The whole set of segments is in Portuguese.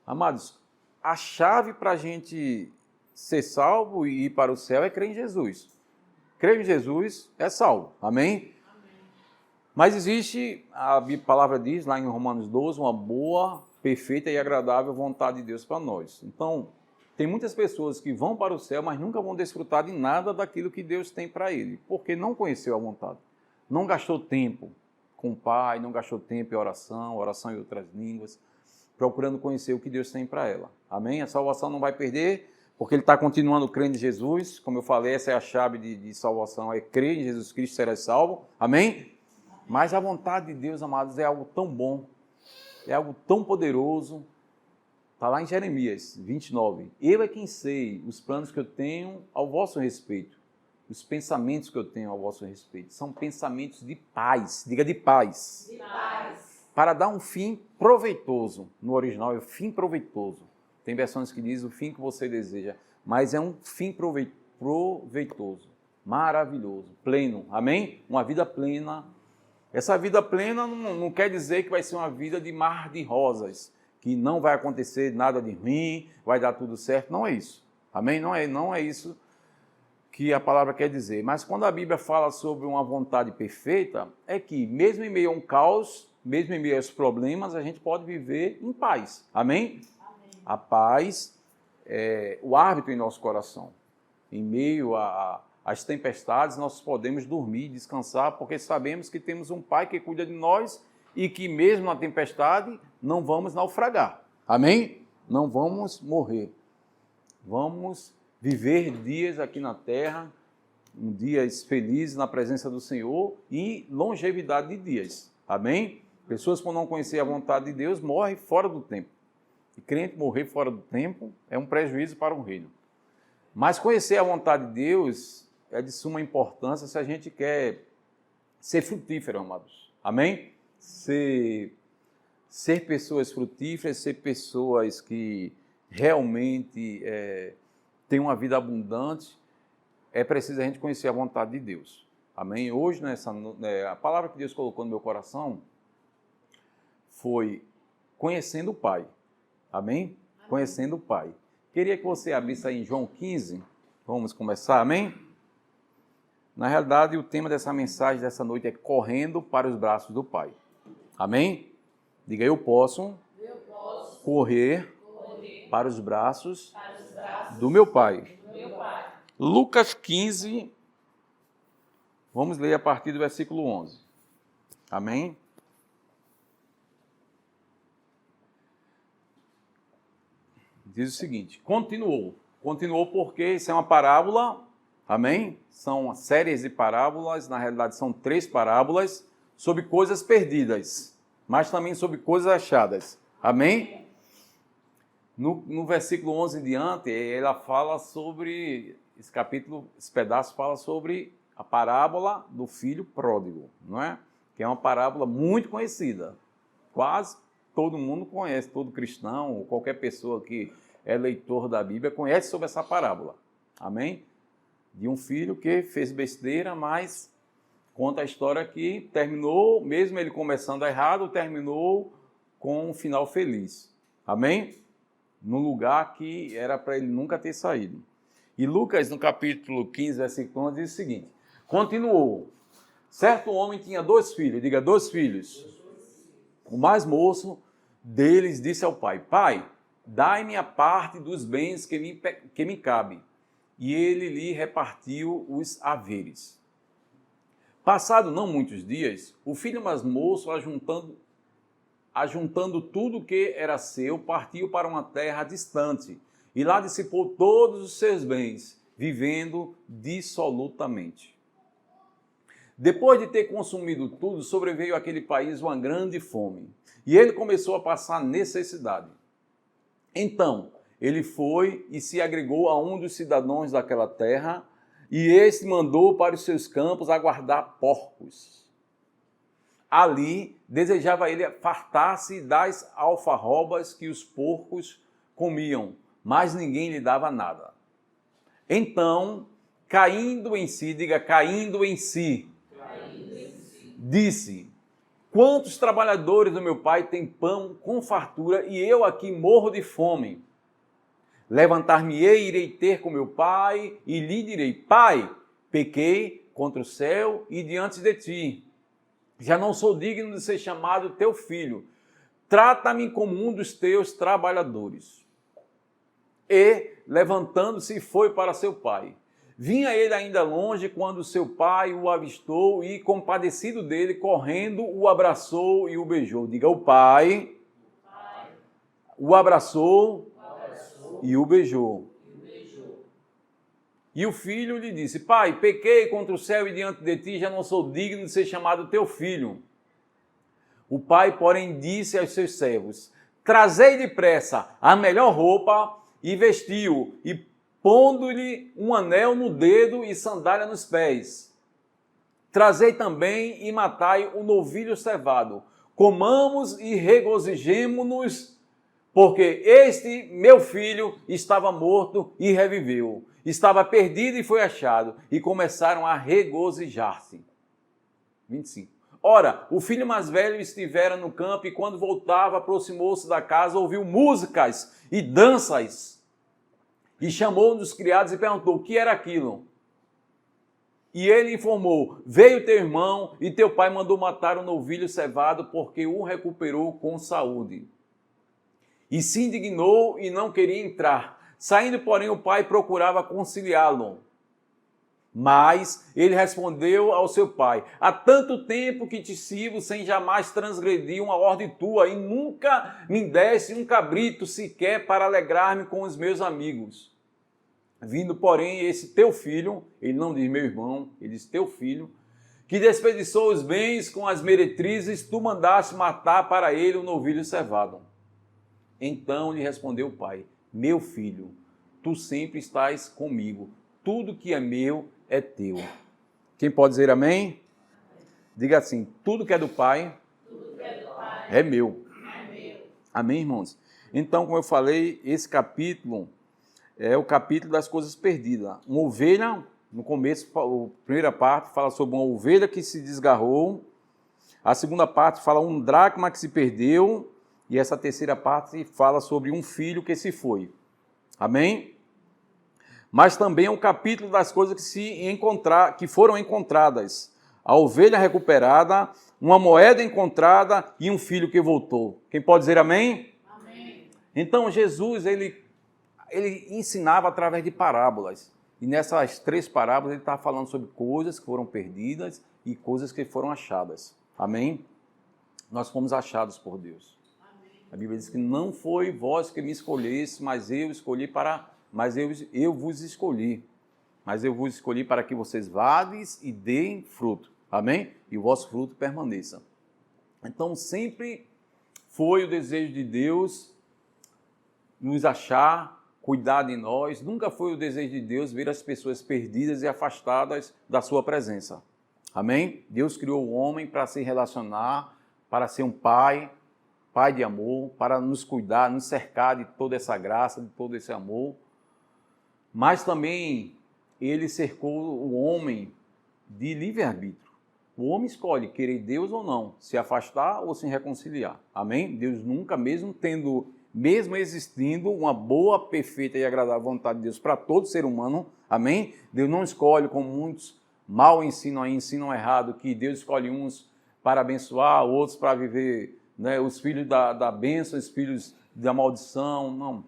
Amados, a chave para a gente ser salvo e ir para o céu é crer em Jesus. Crer em Jesus é salvo. Amém? Mas existe, a palavra diz lá em Romanos 12, uma boa, perfeita e agradável vontade de Deus para nós. Então, tem muitas pessoas que vão para o céu, mas nunca vão desfrutar de nada daquilo que Deus tem para ele, porque não conheceu a vontade. Não gastou tempo com o Pai, não gastou tempo em oração em outras línguas, procurando conhecer o que Deus tem para ela. Amém? A salvação não vai perder, porque ele está continuando crendo em Jesus. Como eu falei, essa é a chave de salvação, é crer em Jesus Cristo, será salvo. Amém? Mas a vontade de Deus, amados, é algo tão bom, é algo tão poderoso. Está lá em Jeremias 29. Eu é quem sei os planos que eu tenho ao vosso respeito, os pensamentos que eu tenho ao vosso respeito. São pensamentos de paz, diga de paz. De paz. Para dar um fim proveitoso. No original é o fim proveitoso. Tem versões que dizem o fim que você deseja, mas é um fim proveitoso, maravilhoso, pleno. Amém? Uma vida plena. Essa vida plena não quer dizer que vai ser uma vida de mar de rosas, que não vai acontecer nada de ruim, vai dar tudo certo. Não é isso. Amém? Não é isso que a palavra quer dizer. Mas quando a Bíblia fala sobre uma vontade perfeita, é que mesmo em meio a um caos, mesmo em meio aos problemas, a gente pode viver em paz. Amém? Amém. A paz é o árbitro em nosso coração. Em meio às tempestades, nós podemos dormir, descansar, porque sabemos que temos um Pai que cuida de nós e que mesmo na tempestade não vamos naufragar. Amém? Não vamos morrer. Vamos viver dias aqui na terra, dias felizes na presença do Senhor e longevidade de dias. Amém? Pessoas por não conhecer a vontade de Deus morrem fora do tempo. E crente morrer fora do tempo é um prejuízo para o reino. Mas conhecer a vontade de Deus é de suma importância se a gente quer ser frutífero, amados. Amém? Ser pessoas frutíferas, ser pessoas que realmente têm uma vida abundante, é preciso a gente conhecer a vontade de Deus. Amém? Hoje, a palavra que Deus colocou no meu coração foi conhecendo o Pai. Amém? Amém. Conhecendo o Pai. Queria que você abrisse aí em João 15. Vamos começar, amém? Na realidade, o tema dessa mensagem dessa noite é correndo para os braços do Pai. Amém? Diga, eu posso correr para os braços do meu Pai. Lucas 15, vamos ler a partir do versículo 11. Amém? Diz o seguinte, continuou porque isso é uma parábola, amém? São séries de parábolas, na realidade são 3 parábolas, sobre coisas perdidas, mas também sobre coisas achadas, amém? No versículo 11 em diante, ela fala sobre, esse pedaço fala sobre a parábola do filho pródigo, não é? Que é uma parábola muito conhecida, quase todo mundo conhece, todo cristão, ou qualquer pessoa que é leitor da Bíblia, conhece sobre essa parábola. Amém? De um filho que fez besteira, mas conta a história que terminou, mesmo ele começando errado, terminou com um final feliz. Amém? No lugar que era para ele nunca ter saído. E Lucas, no capítulo 15, versículo 11, diz o seguinte, continuou, certo homem tinha 2 filhos, diga 2 filhos. O mais moço deles disse ao pai, pai, dai-me a parte dos bens que me cabe. E ele lhe repartiu os haveres. Passado não muitos dias, o filho mais moço, ajuntando tudo que era seu, partiu para uma terra distante, e lá dissipou todos os seus bens, vivendo dissolutamente. Depois de ter consumido tudo, sobreveio àquele país uma grande fome, e ele começou a passar necessidade. Então, ele foi e se agregou a um dos cidadãos daquela terra, e este mandou para os seus campos aguardar porcos. Ali, desejava ele fartar-se das alfarrobas que os porcos comiam, mas ninguém lhe dava nada. Então, caindo em si, diga, caindo em si, disse, Quantos trabalhadores do meu pai têm pão com fartura e eu aqui morro de fome? Levantar-me-ei, irei ter com meu pai e lhe direi: Pai, pequei contra o céu e diante de ti. Já não sou digno de ser chamado teu filho. Trata-me como um dos teus trabalhadores. E, levantando-se, foi para seu pai. Vinha ele ainda longe quando seu pai o avistou e, compadecido dele, correndo, o abraçou e o beijou. Diga: o pai o abraçou e o beijou. E o filho lhe disse: Pai, pequei contra o céu e diante de ti, já não sou digno de ser chamado teu filho. O pai, porém, disse aos seus servos: Trazei depressa a melhor roupa e vestiu, e pondo-lhe um anel no dedo e sandália nos pés. Trazei também e matai o novilho cevado. Comamos e regozijemo-nos, porque este meu filho estava morto e reviveu. Estava perdido e foi achado. E começaram a regozijar-se. 25. Ora, o filho mais velho estivera no campo e quando voltava, aproximou-se da casa, ouviu músicas e danças. E chamou um dos criados e perguntou: o que era aquilo? E ele informou: veio teu irmão e teu pai mandou matar o novilho cevado porque o recuperou com saúde. E se indignou e não queria entrar. Saindo, porém, o pai procurava conciliá-lo. Mas ele respondeu ao seu pai: há tanto tempo que te sirvo sem jamais transgredir uma ordem tua e nunca me deste um cabrito sequer para alegrar-me com os meus amigos. Vindo, porém, esse teu filho, ele não diz meu irmão, ele diz teu filho, que desperdiçou os bens com as meretrizes, tu mandaste matar para ele o novilho cevado. Então lhe respondeu o pai: meu filho, tu sempre estás comigo, tudo que é meu é teu. Quem pode dizer amém? Diga assim: tudo que é do pai, é meu. Amém, irmãos? Então, como eu falei, esse capítulo é o capítulo das coisas perdidas. Uma ovelha, no começo, a primeira parte fala sobre uma ovelha que se desgarrou, a segunda parte fala um dracma que se perdeu, e essa terceira parte fala sobre um filho que se foi. Amém? Mas também é um capítulo das coisas que foram encontradas. A ovelha recuperada, uma moeda encontrada e um filho que voltou. Quem pode dizer amém? Amém. Então Jesus, ele ensinava através de parábolas. E nessas 3 parábolas ele estava falando sobre coisas que foram perdidas e coisas que foram achadas. Amém? Nós fomos achados por Deus. A Bíblia diz que não foi vós que me escolheste, mas eu vos escolhi. Mas eu vos escolhi para que vocês vades e deem fruto. Amém? E o vosso fruto permaneça. Então sempre foi o desejo de Deus nos achar, cuidar de nós. Nunca foi o desejo de Deus ver as pessoas perdidas e afastadas da sua presença. Amém? Deus criou o homem para se relacionar, para ser um pai de amor, para nos cuidar, nos cercar de toda essa graça, de todo esse amor. Mas também ele cercou o homem de livre-arbítrio. O homem escolhe querer Deus ou não, se afastar ou se reconciliar. Amém? Deus nunca, mesmo existindo uma boa, perfeita e agradável vontade de Deus para todo ser humano, amém? Deus não escolhe, como muitos mal ensinam errado, que Deus escolhe uns para abençoar, outros para viver, né, os filhos da bênção, os filhos da maldição. Não,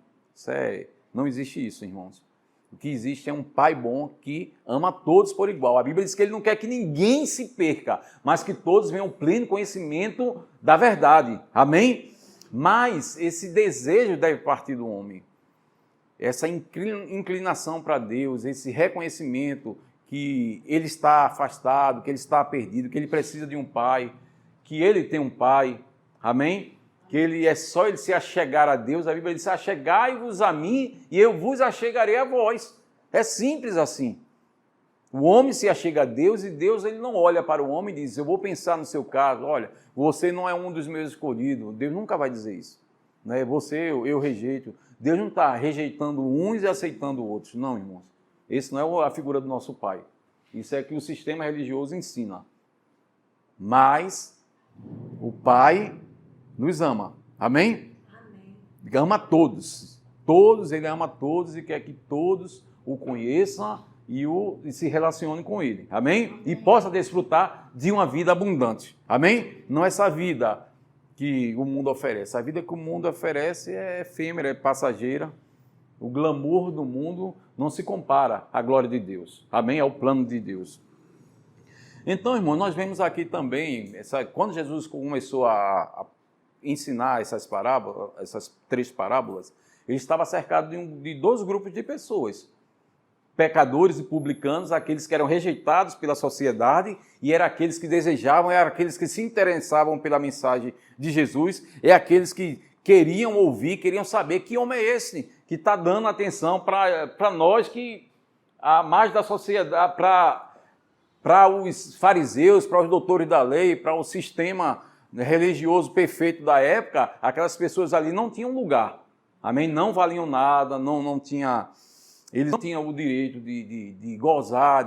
não existe isso, irmãos. O que existe é um pai bom que ama todos por igual. A Bíblia diz que ele não quer que ninguém se perca, mas que todos venham ao pleno conhecimento da verdade. Amém? Mas esse desejo deve partir do homem. Essa inclinação para Deus, esse reconhecimento que ele está afastado, que ele está perdido, que ele precisa de um pai, que ele tem um pai. Amém? Que ele se achegar a Deus. A Bíblia diz: achegai-vos a mim e eu vos achegarei a vós. É simples assim. O homem se achega a Deus e Deus ele não olha para o homem e diz: eu vou pensar no seu caso, olha, você não é um dos meus escolhidos. Deus nunca vai dizer isso. Né? Você, eu rejeito. Deus não está rejeitando uns e aceitando outros. Não, irmãos. Esse não é a figura do nosso Pai. Isso é que o sistema religioso ensina. Mas O Pai nos ama. Amém? Amém. Ama todos. Todos, Ele ama todos e quer que todos o conheçam e se relacionem com Ele. Amém? Amém? E possa desfrutar de uma vida abundante. Amém? Não essa vida que o mundo oferece. A vida que o mundo oferece é efêmera, é passageira. O glamour do mundo não se compara à glória de Deus. Amém? Ao plano de Deus. Então, irmão, nós vemos aqui também, quando Jesus começou a ensinar essas parábolas, essas 3 parábolas, ele estava cercado de 2 grupos de pessoas. Pecadores e publicanos, aqueles que eram rejeitados pela sociedade, e eram aqueles que desejavam, eram aqueles que se interessavam pela mensagem de Jesus, aqueles que queriam ouvir, queriam saber que homem é esse que está dando atenção para nós, que a mais da sociedade, para os fariseus, para os doutores da lei, para o sistema religioso perfeito da época, aquelas pessoas ali não tinham lugar. Amém? Não valiam nada, eles não tinham o direito de gozar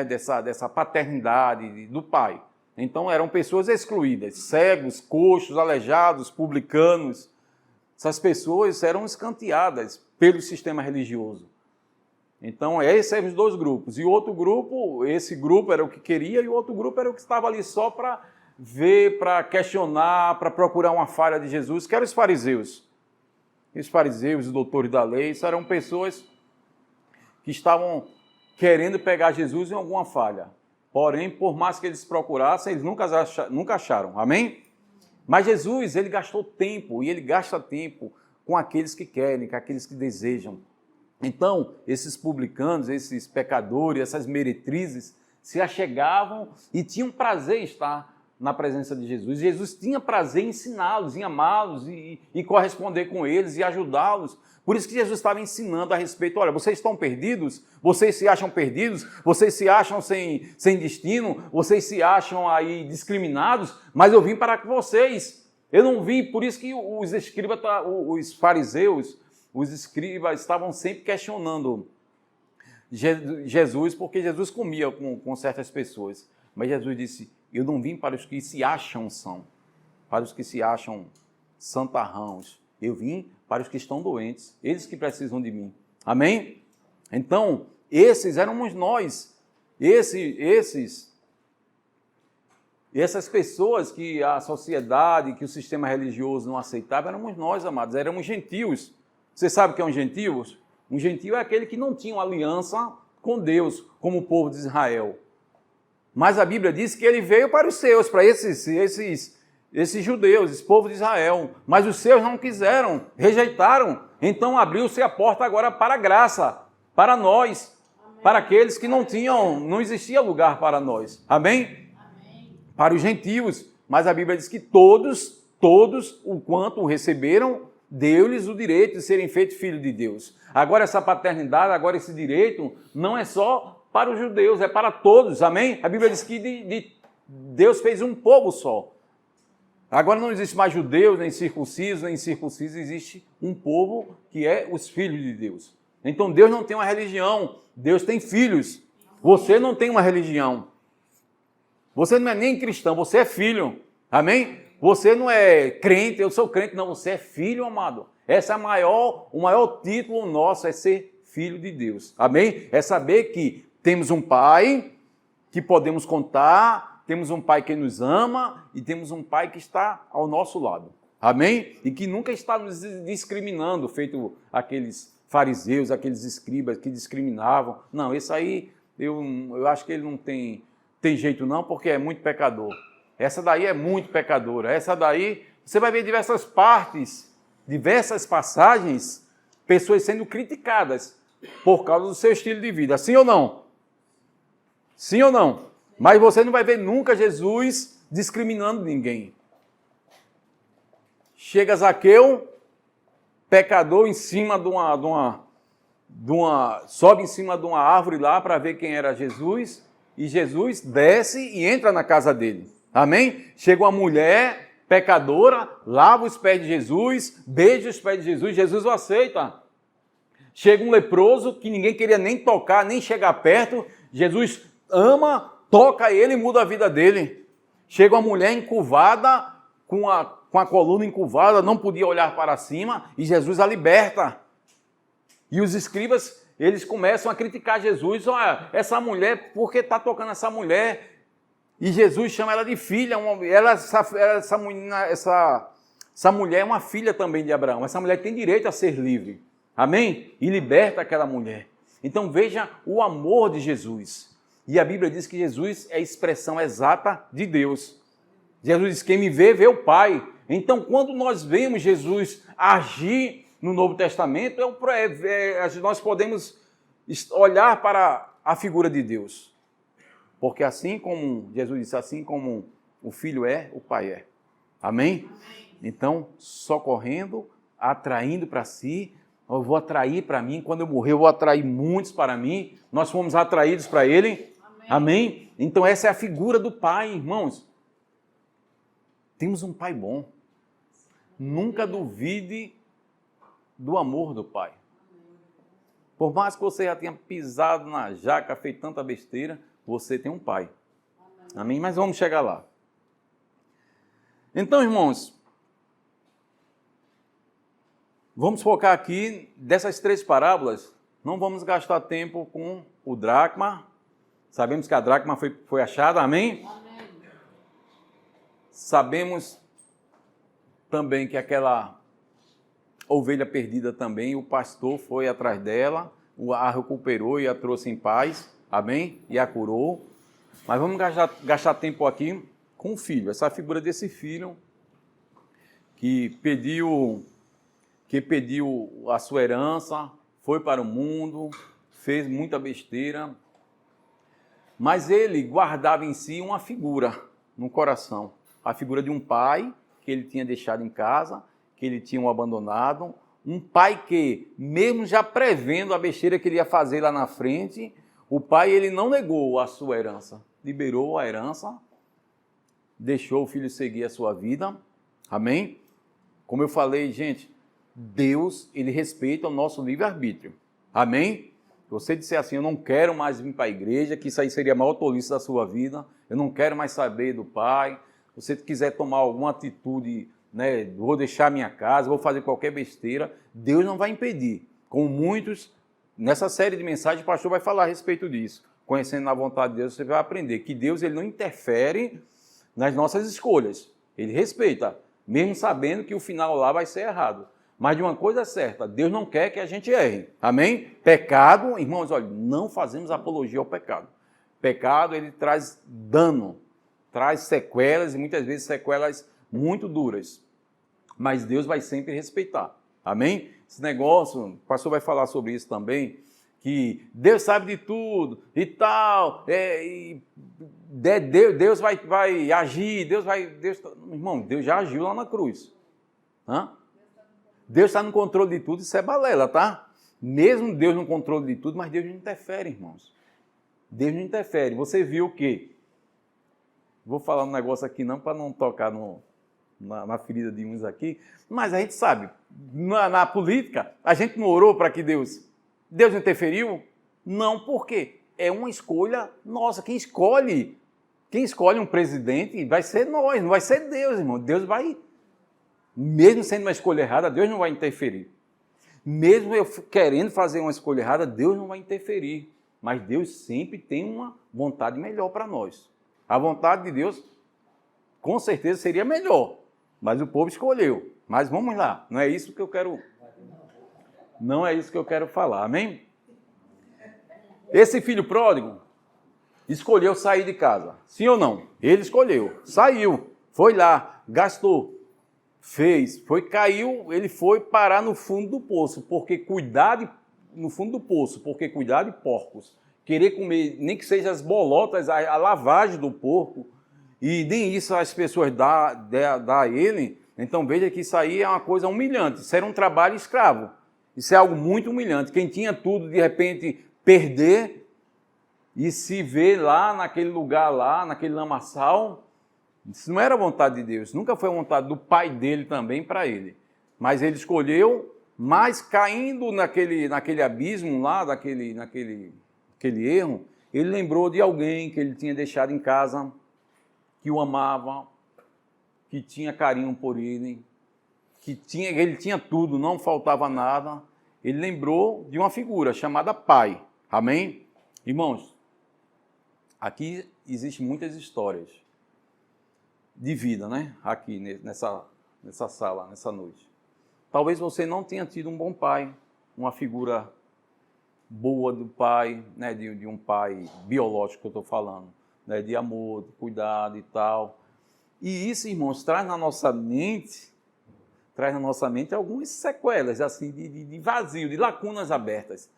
dessa paternidade do Pai. Então eram pessoas excluídas, cegos, coxos, aleijados, publicanos. Essas pessoas eram escanteadas pelo sistema religioso. Então, esses eram os 2 grupos. E outro grupo, esse grupo era o que queria, e o outro grupo era o que estava ali só para ver, para questionar, para procurar uma falha de Jesus, que eram os fariseus. Os fariseus, os doutores da lei, isso eram pessoas que estavam querendo pegar Jesus em alguma falha. Porém, por mais que eles procurassem, eles nunca acharam. Amém? Mas Jesus, ele gastou tempo, e ele gasta tempo com aqueles que querem, com aqueles que desejam. Então, esses publicanos, esses pecadores, essas meretrizes, se achegavam e tinham prazer em estar na presença de Jesus. Jesus tinha prazer em ensiná-los, em amá-los e corresponder com eles e ajudá-los. Por isso que Jesus estava ensinando a respeito, olha, vocês estão perdidos? Vocês se acham perdidos? Vocês se acham sem destino? Vocês se acham aí discriminados? Mas eu vim para vocês. Eu não vim, por isso que os escribas, os fariseus, os escribas estavam sempre questionando Jesus, porque Jesus comia com certas pessoas. Mas Jesus disse, eu não vim para os que se acham são, para os que se acham santarrãos. Eu vim para os que estão doentes, eles que precisam de mim. Amém? Então, esses éramos nós. Essas pessoas que a sociedade, que o sistema religioso não aceitava, éramos nós, amados, éramos gentios. Você sabe o que é um gentio? Um gentio é aquele que não tinha uma aliança com Deus, como o povo de Israel. Mas a Bíblia diz que ele veio para os seus, para esses judeus, esse povo de Israel. Mas os seus não quiseram, rejeitaram. Então abriu-se a porta agora para a graça, para nós, amém. Para aqueles que não existia lugar para nós. Amém? Amém? Para os gentios. Mas a Bíblia diz que todos, o quanto o receberam, deu-lhes o direito de serem feitos filhos de Deus. Agora essa paternidade, agora esse direito, não é só para os judeus, é para todos, amém? A Bíblia diz que Deus fez um povo só. Agora não existe mais judeus, nem circuncisos, nem incircuncisos, existe um povo que é os filhos de Deus. Então Deus não tem uma religião, Deus tem filhos. Você não tem uma religião. Você não é nem cristão, você é filho, amém? Você não é crente, eu sou crente, não, você é filho, amado. Esse é o maior título nosso, é ser filho de Deus. Amém? É saber que temos um Pai que podemos contar, temos um Pai que nos ama e temos um Pai que está ao nosso lado. Amém? E que nunca está nos discriminando, feito aqueles fariseus, aqueles escribas que discriminavam. Não, esse aí, eu acho que ele não tem jeito não, porque é muito pecador. Essa daí é muito pecadora. Essa daí, você vai ver diversas partes, diversas passagens, pessoas sendo criticadas por causa do seu estilo de vida. Sim ou não? Sim ou não? Mas você não vai ver nunca Jesus discriminando ninguém. Chega Zaqueu, pecador, em cima sobe em cima de uma árvore lá para ver quem era Jesus, e Jesus desce e entra na casa dele. Amém? Chega uma mulher pecadora, lava os pés de Jesus, beija os pés de Jesus, Jesus o aceita. Chega um leproso que ninguém queria nem tocar, nem chegar perto, Jesus ama, toca ele e muda a vida dele. Chega uma mulher encurvada, com a coluna encurvada, não podia olhar para cima, e Jesus a liberta. E os escribas, eles começam a criticar Jesus. Olha, essa mulher, por que está tocando essa mulher? E Jesus chama ela de filha. Essa mulher é uma filha também de Abraão. Essa mulher tem direito a ser livre. Amém? E liberta aquela mulher. Então veja o amor de Jesus. E a Bíblia diz que Jesus é a expressão exata de Deus. Jesus diz, quem me vê, vê o Pai. Então quando nós vemos Jesus agir no Novo Testamento, nós podemos olhar para a figura de Deus. Porque assim como Jesus disse, assim como o Filho é, o Pai é. Amém? Então, socorrendo, atraindo para si, eu vou atrair para mim, quando eu morrer eu vou atrair muitos para mim, nós fomos atraídos para Ele. Amém? Então essa é a figura do Pai, irmãos. Temos um Pai bom. Nunca duvide do amor do Pai. Por mais que você já tenha pisado na jaca, feito tanta besteira, você tem um Pai. Amém? Mas vamos chegar lá. Então, irmãos, vamos focar aqui dessas 3 parábolas. Não vamos gastar tempo com o dracma. Sabemos que a dracma foi achada, amém? Amém. Sabemos também que aquela ovelha perdida também, o pastor foi atrás dela, a recuperou e a trouxe em paz, amém? E a curou. Mas vamos gastar tempo aqui com o filho, essa figura desse filho que pediu a sua herança, foi para o mundo, fez muita besteira, mas ele guardava em si uma figura no coração, a figura de um pai que ele tinha deixado em casa, que ele tinha abandonado, um pai que, mesmo já prevendo a besteira que ele ia fazer lá na frente, o pai ele não negou a sua herança, liberou a herança, deixou o filho seguir a sua vida, amém? Como eu falei, gente, Deus, ele respeita o nosso livre-arbítrio, amém? Se você disser assim, eu não quero mais vir para a igreja, que isso aí seria a maior tolice da sua vida, eu não quero mais saber do Pai, se você quiser tomar alguma atitude, né, vou deixar minha casa, vou fazer qualquer besteira, Deus não vai impedir. Como muitos, nessa série de mensagens, o pastor vai falar a respeito disso. Conhecendo a vontade de Deus, você vai aprender que Deus ele não interfere nas nossas escolhas. Ele respeita, mesmo sabendo que o final lá vai ser errado. Mas de uma coisa certa, Deus não quer que a gente erre. Amém? Pecado, irmãos, olha, não fazemos apologia ao pecado. Pecado, ele traz dano, traz sequelas e muitas vezes sequelas muito duras. Mas Deus vai sempre respeitar. Amém? Esse negócio, o pastor vai falar sobre isso também, que Deus sabe de tudo e tal, Deus vai agir, irmão, Deus já agiu lá na cruz. Hã? Deus está no controle de tudo, isso é balela, tá? Mesmo Deus no controle de tudo, mas Deus não interfere, irmãos. Deus não interfere. Você viu o quê? Vou falar um negócio aqui não, para não tocar na ferida de uns aqui, mas a gente sabe, na política, a gente não orou para que Deus interferiu? Não, por quê? É uma escolha nossa. Quem escolhe um presidente vai ser nós, não vai ser Deus, irmão. Deus vai... Mesmo sendo uma escolha errada, Deus não vai interferir. Mesmo eu querendo fazer uma escolha errada, Deus não vai interferir. Mas Deus sempre tem uma vontade melhor para nós. A vontade de Deus, com certeza, seria melhor. Mas o povo escolheu. Mas vamos lá, não é isso que eu quero falar, amém? Esse filho pródigo escolheu sair de casa. Sim ou não? Ele escolheu, saiu, foi lá, gastou. Caiu, ele foi parar no fundo do poço, porque cuidar de porcos, querer comer, nem que seja as bolotas, a lavagem do porco, e nem isso as pessoas dão a ele, então veja que isso aí é uma coisa humilhante, isso era um trabalho escravo, isso é algo muito humilhante, quem tinha tudo, de repente, perder, e se ver lá, naquele lugar lá, naquele lamaçal. Isso não era a vontade de Deus, nunca foi a vontade do pai dele também para ele. Mas ele escolheu, mas caindo naquele abismo lá, naquele erro, ele lembrou de alguém que ele tinha deixado em casa, que o amava, que tinha carinho por ele, ele tinha tudo, não faltava nada. Ele lembrou de uma figura chamada pai. Amém? Irmãos, aqui existem muitas histórias de vida, né? Aqui nessa sala, nessa noite. Talvez você não tenha tido um bom pai, uma figura boa do pai, né? De um pai biológico que eu estou falando, né? De amor, de cuidado e tal. E isso, irmãos, traz na nossa mente algumas sequelas assim, de vazio, de lacunas abertas.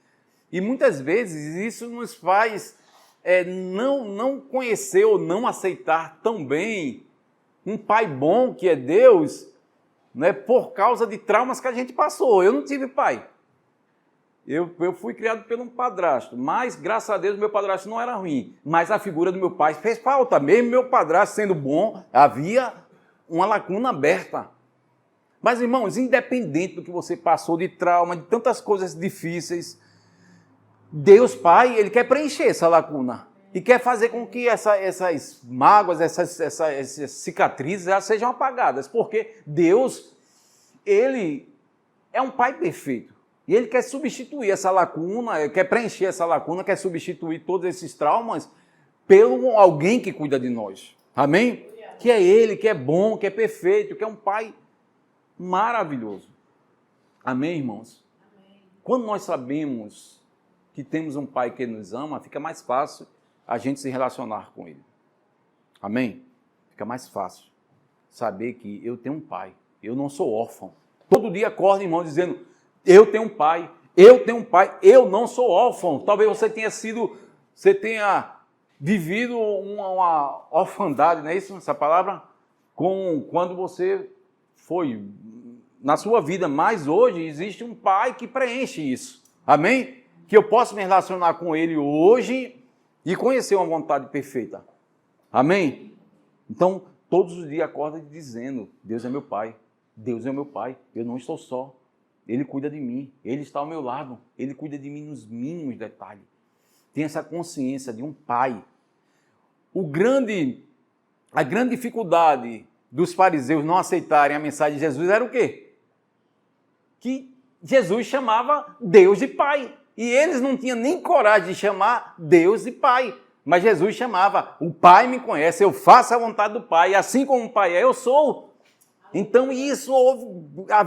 E muitas vezes isso nos faz não conhecer ou não aceitar tão bem um pai bom que é Deus, né, por causa de traumas que a gente passou. Eu não tive pai. Eu fui criado por um padrasto, mas graças a Deus meu padrasto não era ruim. Mas a figura do meu pai fez falta. Mesmo meu padrasto sendo bom, havia uma lacuna aberta. Mas, irmãos, independente do que você passou de trauma, de tantas coisas difíceis, Deus Pai, Ele quer preencher essa lacuna. E quer fazer com que essas mágoas, essas cicatrizes, elas sejam apagadas. Porque Deus, Ele é um Pai perfeito. E Ele quer substituir essa lacuna, quer preencher essa lacuna, quer substituir todos esses traumas pelo alguém que cuida de nós. Amém? Que é Ele, que é bom, que é perfeito, que é um Pai maravilhoso. Amém, irmãos? Amém. Quando nós sabemos que temos um Pai que nos ama, fica mais fácil a gente se relacionar com Ele. Amém? Fica mais fácil saber que eu tenho um Pai, eu não sou órfão. Todo dia acordo, irmão, dizendo, eu tenho um Pai, eu não sou órfão. Talvez você tenha vivido uma orfandade, não é isso, essa palavra? Quando você foi na sua vida, mas hoje existe um Pai que preenche isso. Amém? Que eu posso me relacionar com Ele hoje e conhecer uma vontade perfeita. Amém? Então, todos os dias acorda dizendo, Deus é meu Pai, Deus é meu Pai, eu não estou só. Ele cuida de mim, Ele está ao meu lado, Ele cuida de mim nos mínimos detalhes. Tem essa consciência de um Pai. A grande dificuldade dos fariseus não aceitarem a mensagem de Jesus era o quê? Que Jesus chamava Deus de Pai. E eles não tinham nem coragem de chamar Deus de Pai. Mas Jesus chamava, o Pai me conhece, eu faço a vontade do Pai, assim como o Pai é, eu sou. Então isso a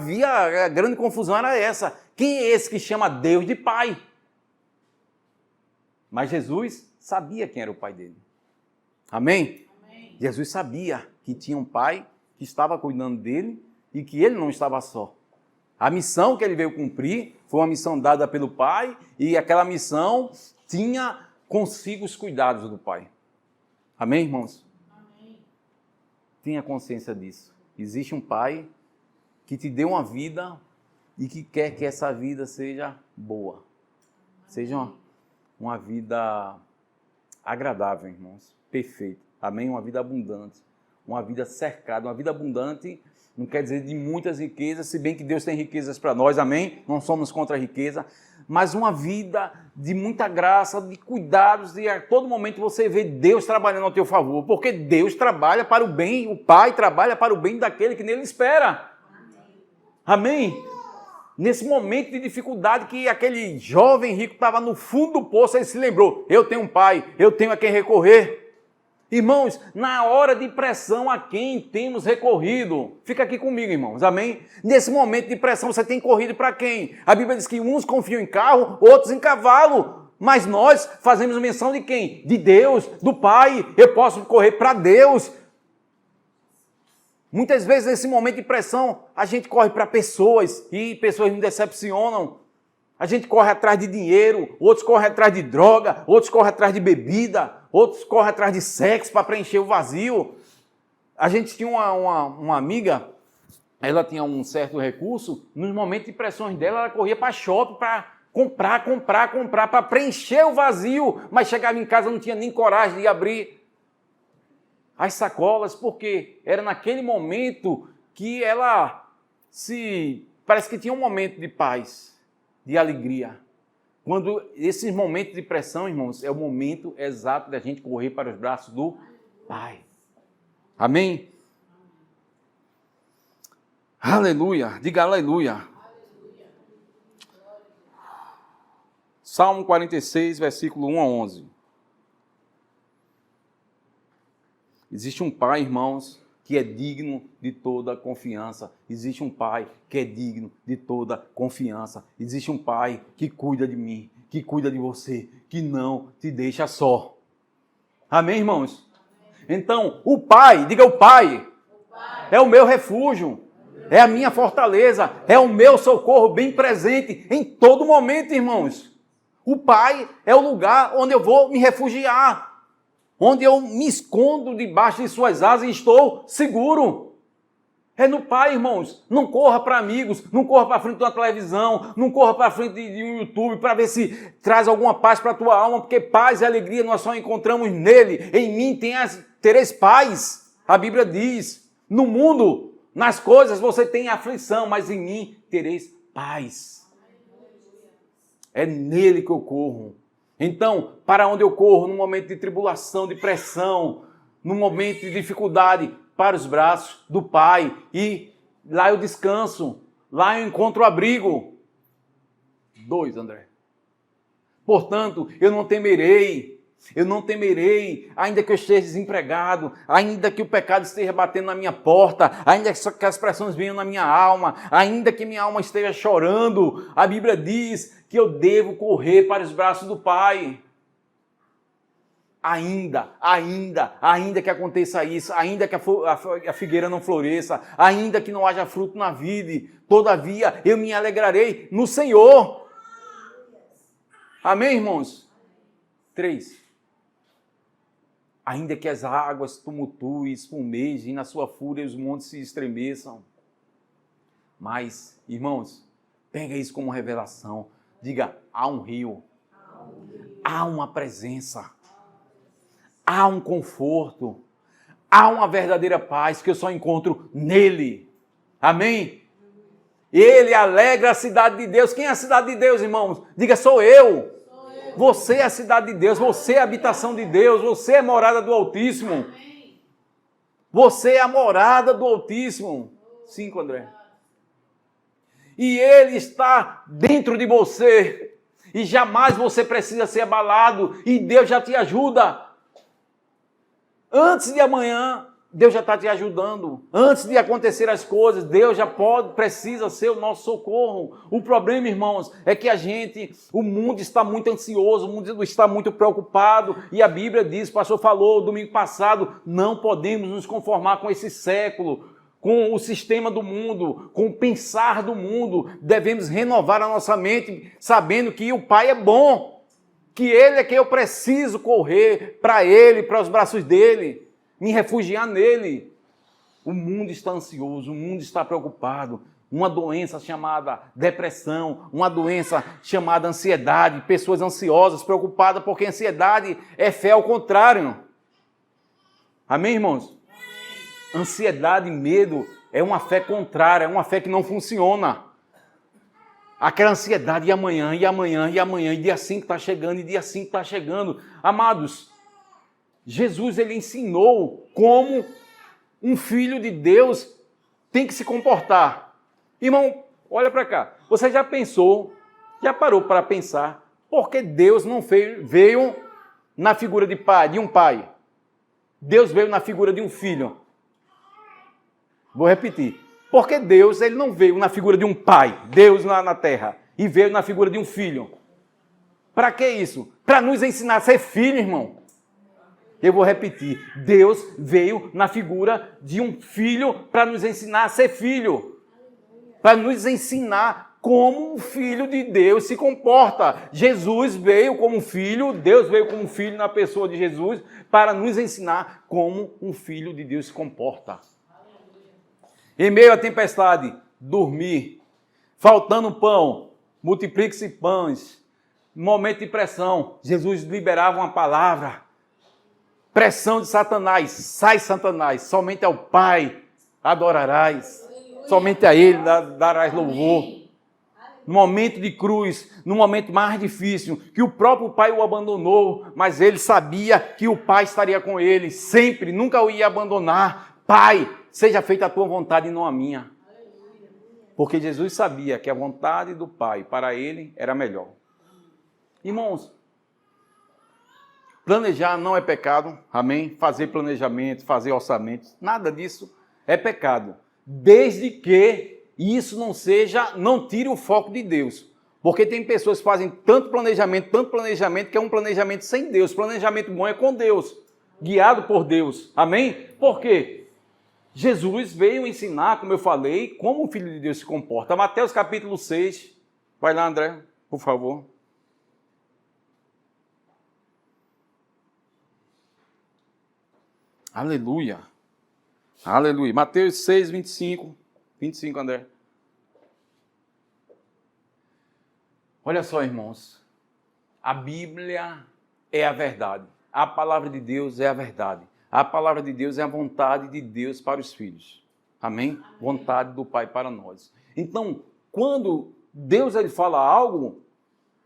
grande confusão era essa. Quem é esse que chama Deus de Pai? Mas Jesus sabia quem era o Pai dele. Amém? Amém. Jesus sabia que tinha um Pai que estava cuidando dele e que ele não estava só. A missão que ele veio cumprir foi uma missão dada pelo Pai e aquela missão tinha consigo os cuidados do Pai. Amém, irmãos? Amém. Tenha consciência disso. Existe um Pai que te deu uma vida e que quer que essa vida seja boa. Amém. Seja uma vida agradável, irmãos. Perfeita. Amém? Uma vida abundante. Uma vida cercada. Uma vida abundante não quer dizer de muitas riquezas, se bem que Deus tem riquezas para nós, amém? Não somos contra a riqueza, mas uma vida de muita graça, de cuidados, e a todo momento você vê Deus trabalhando ao teu favor, porque Deus trabalha para o bem, o Pai trabalha para o bem daquele que nele espera. Amém? Nesse momento de dificuldade que aquele jovem rico estava no fundo do poço, ele se lembrou, eu tenho um Pai, eu tenho a quem recorrer. Irmãos, na hora de pressão, a quem temos recorrido? Fica aqui comigo, irmãos, amém? Nesse momento de pressão, você tem corrido para quem? A Bíblia diz que uns confiam em carro, outros em cavalo. Mas nós fazemos menção de quem? De Deus, do Pai. Eu posso correr para Deus. Muitas vezes, nesse momento de pressão, a gente corre para pessoas e pessoas nos decepcionam. A gente corre atrás de dinheiro, outros correm atrás de droga, outros correm atrás de bebida, outros correm atrás de sexo para preencher o vazio. A gente tinha uma amiga, ela tinha um certo recurso, nos momentos de pressões dela, ela corria para shopping para comprar, para preencher o vazio, mas chegava em casa não tinha nem coragem de abrir as sacolas, porque era naquele momento que ela parece que tinha um momento de paz, de alegria. Quando esses momentos de pressão, irmãos, é o momento exato da gente correr para os braços do Pai. Amém? Aleluia. Diga aleluia. Salmo 46, versículo 1 a 11. Existe um Pai, irmãos, que é digno de toda confiança. Existe um Pai que é digno de toda confiança. Existe um Pai que cuida de mim, que cuida de você, que não te deixa só. Amém, irmãos? Então, o Pai, diga o Pai, é o meu refúgio, é a minha fortaleza, é o meu socorro bem presente em todo momento, irmãos. O Pai é o lugar onde eu vou me refugiar, onde eu me escondo debaixo de suas asas e estou seguro. É no Pai, irmãos. Não corra para amigos, não corra para frente de uma televisão, não corra para frente de um YouTube para ver se traz alguma paz para a tua alma, porque paz e alegria nós só encontramos nele. Em mim tereis paz. A Bíblia diz, no mundo, nas coisas você tem aflição, mas em mim tereis paz. É nele que eu corro. Então, para onde eu corro? No momento de tribulação, de pressão, no momento de dificuldade, para os braços do Pai. E lá eu descanso, lá eu encontro abrigo. 2, André. Portanto, eu não temerei, ainda que eu esteja desempregado, ainda que o pecado esteja batendo na minha porta, ainda que as pressões venham na minha alma, ainda que minha alma esteja chorando, a Bíblia diz que eu devo correr para os braços do Pai. Ainda que aconteça isso, ainda que a figueira não floresça, ainda que não haja fruto na vide, todavia eu me alegrarei no Senhor. Amém, irmãos? 3. Ainda que as águas tumultuem, espumejem, na sua fúria os montes se estremeçam. Mas, irmãos, pega isso como revelação. Diga, há um rio, há uma presença, há um conforto, há uma verdadeira paz que eu só encontro nele. Amém? Ele alegra a cidade de Deus. Quem é a cidade de Deus, irmãos? Diga, sou eu. Você é a cidade de Deus, você é a habitação de Deus, você é a morada do Altíssimo. Você é a morada do Altíssimo. 5, André. E Ele está dentro de você. E jamais você precisa ser abalado. E Deus já te ajuda. Antes de amanhã, Deus já está te ajudando. Antes de acontecer as coisas, Deus já precisa ser o nosso socorro. O problema, irmãos, é que o mundo está muito ansioso, o mundo está muito preocupado. E a Bíblia diz, o pastor falou domingo passado, não podemos nos conformar com esse século, com o sistema do mundo, com o pensar do mundo. Devemos renovar a nossa mente, sabendo que o Pai é bom, que Ele é quem eu preciso correr para Ele, para os braços dEle, me refugiar nele. O mundo está ansioso, o mundo está preocupado. Uma doença chamada depressão, uma doença chamada ansiedade, pessoas ansiosas, preocupadas, porque ansiedade é fé ao contrário. Amém, irmãos? Ansiedade e medo é uma fé contrária, é uma fé que não funciona. Aquela ansiedade, e amanhã, e dia 5 está chegando, e dia 5 está chegando. Amados, Jesus, ele ensinou como um filho de Deus tem que se comportar. Irmão, olha para cá. Você já parou para pensar por que Deus não veio na figura de um pai? Deus veio na figura de um filho. Vou repetir. Por que Deus ele não veio na figura de um pai, Deus na terra, e veio na figura de um filho? Para que isso? Para nos ensinar a ser filho, irmão. Eu vou repetir, Deus veio na figura de um filho para nos ensinar a ser filho. Para nos ensinar como um filho de Deus se comporta. Jesus veio como filho, Deus veio como filho na pessoa de Jesus, para nos ensinar como um filho de Deus se comporta. Em meio à tempestade, dormir. Faltando pão, multiplique-se pães. No momento de pressão, Jesus liberava uma palavra. Pressão de Satanás, sai Satanás, somente ao Pai adorarás, somente a Ele darás louvor. no momento de cruz, no momento mais difícil, que o próprio pai o abandonou, mas ele sabia que o pai estaria com ele, sempre, nunca o ia abandonar. Pai, seja feita a tua vontade e não a minha. Porque Jesus sabia que a vontade do pai para ele era melhor. Irmãos, planejar não é pecado, amém? Fazer planejamento, fazer orçamento, nada disso é pecado. Desde que isso não tire o foco de Deus. Porque tem pessoas que fazem tanto planejamento, que é um planejamento sem Deus. Planejamento bom é com Deus, guiado por Deus, amém? Por quê? Jesus veio ensinar, como eu falei, como o Filho de Deus se comporta. Mateus capítulo 6, vai lá, André, por favor. Aleluia. Aleluia. Mateus 6, 25. 25, André. Olha só, irmãos. A Bíblia é a verdade. A palavra de Deus é a verdade. A palavra de Deus é a vontade de Deus para os filhos. Amém? Vontade do Pai para nós. Então, quando Deus ele fala algo,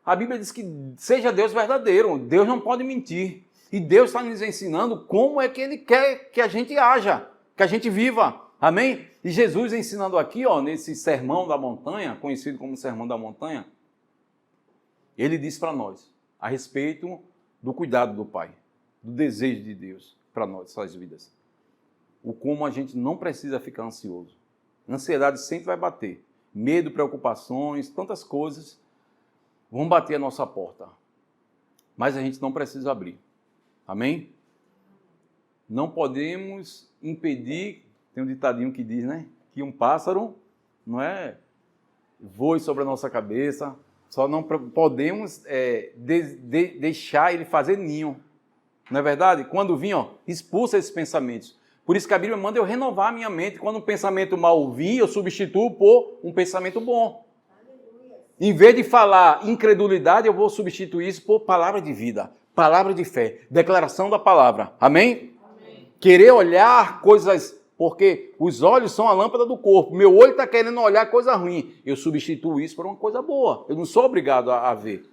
a Bíblia diz que seja Deus verdadeiro. Deus não pode mentir. E Deus está nos ensinando como é que Ele quer que a gente haja, que a gente viva. Amém? E Jesus ensinando aqui, nesse Sermão da Montanha, conhecido como Sermão da Montanha, Ele diz para nós a respeito do cuidado do Pai, do desejo de Deus para nossas vidas. O como a gente não precisa ficar ansioso. A ansiedade sempre vai bater. Medo, preocupações, tantas coisas vão bater a nossa porta. Mas a gente não precisa abrir. Amém? Não podemos impedir, tem um ditadinho que diz, né? Que um pássaro, voe sobre a nossa cabeça, só não podemos deixar ele fazer ninho. Não é verdade? Quando vir, expulsa esses pensamentos. Por isso que a Bíblia manda eu renovar a minha mente. Quando um pensamento mal vir, eu substituo por um pensamento bom. Em vez de falar incredulidade, eu vou substituir isso por palavra de vida. Palavra de fé, declaração da palavra. Amém? Amém. Querer olhar coisas, porque os olhos são a lâmpada do corpo. Meu olho está querendo olhar coisa ruim. Eu substituo isso por uma coisa boa. Eu não sou obrigado a ver.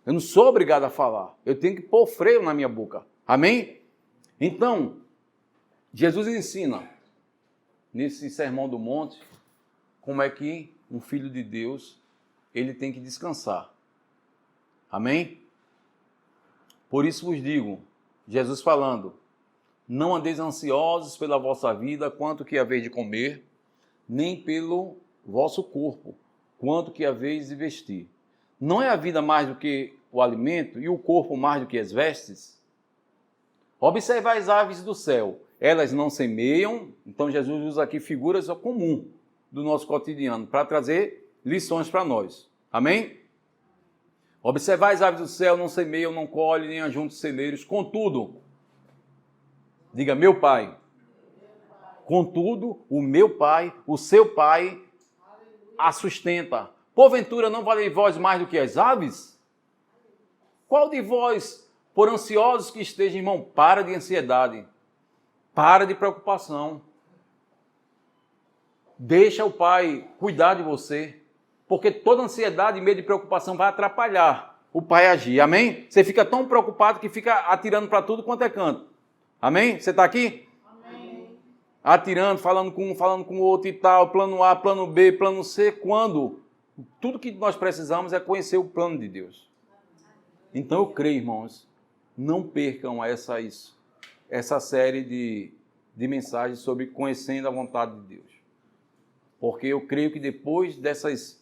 Eu não sou obrigado a falar. Eu tenho que pôr freio na minha boca. Amém? Então, Jesus ensina, nesse Sermão do Monte, como é que um filho de Deus, ele tem que descansar. Amém? Por isso vos digo, Jesus falando, não andeis ansiosos pela vossa vida, quanto que haveis de comer, nem pelo vosso corpo, quanto que haveis de vestir. Não é a vida mais do que o alimento e o corpo mais do que as vestes? Observai as aves do céu, elas não semeiam, então Jesus usa aqui figuras comuns do nosso cotidiano, para trazer lições para nós. Amém? Observai as aves do céu, não semeiam, não colhem, nem ajuntam celeiros. Contudo, diga, meu Pai. Contudo, o meu Pai, o seu Pai, a sustenta. Porventura, não valei vós mais do que as aves? Qual de vós, por ansiosos que estejam, irmão, para de ansiedade, para de preocupação. Deixa o Pai cuidar de você. Porque toda ansiedade, medo e preocupação vai atrapalhar o Pai agir. Amém? Você fica tão preocupado que fica atirando para tudo quanto é canto. Amém? Você está aqui? Amém. Atirando, falando com um, falando com o outro e tal, plano A, plano B, plano C, quando tudo que nós precisamos é conhecer o plano de Deus. Então eu creio, irmãos, não percam essa série de mensagens sobre conhecendo a vontade de Deus. Porque eu creio que depois dessas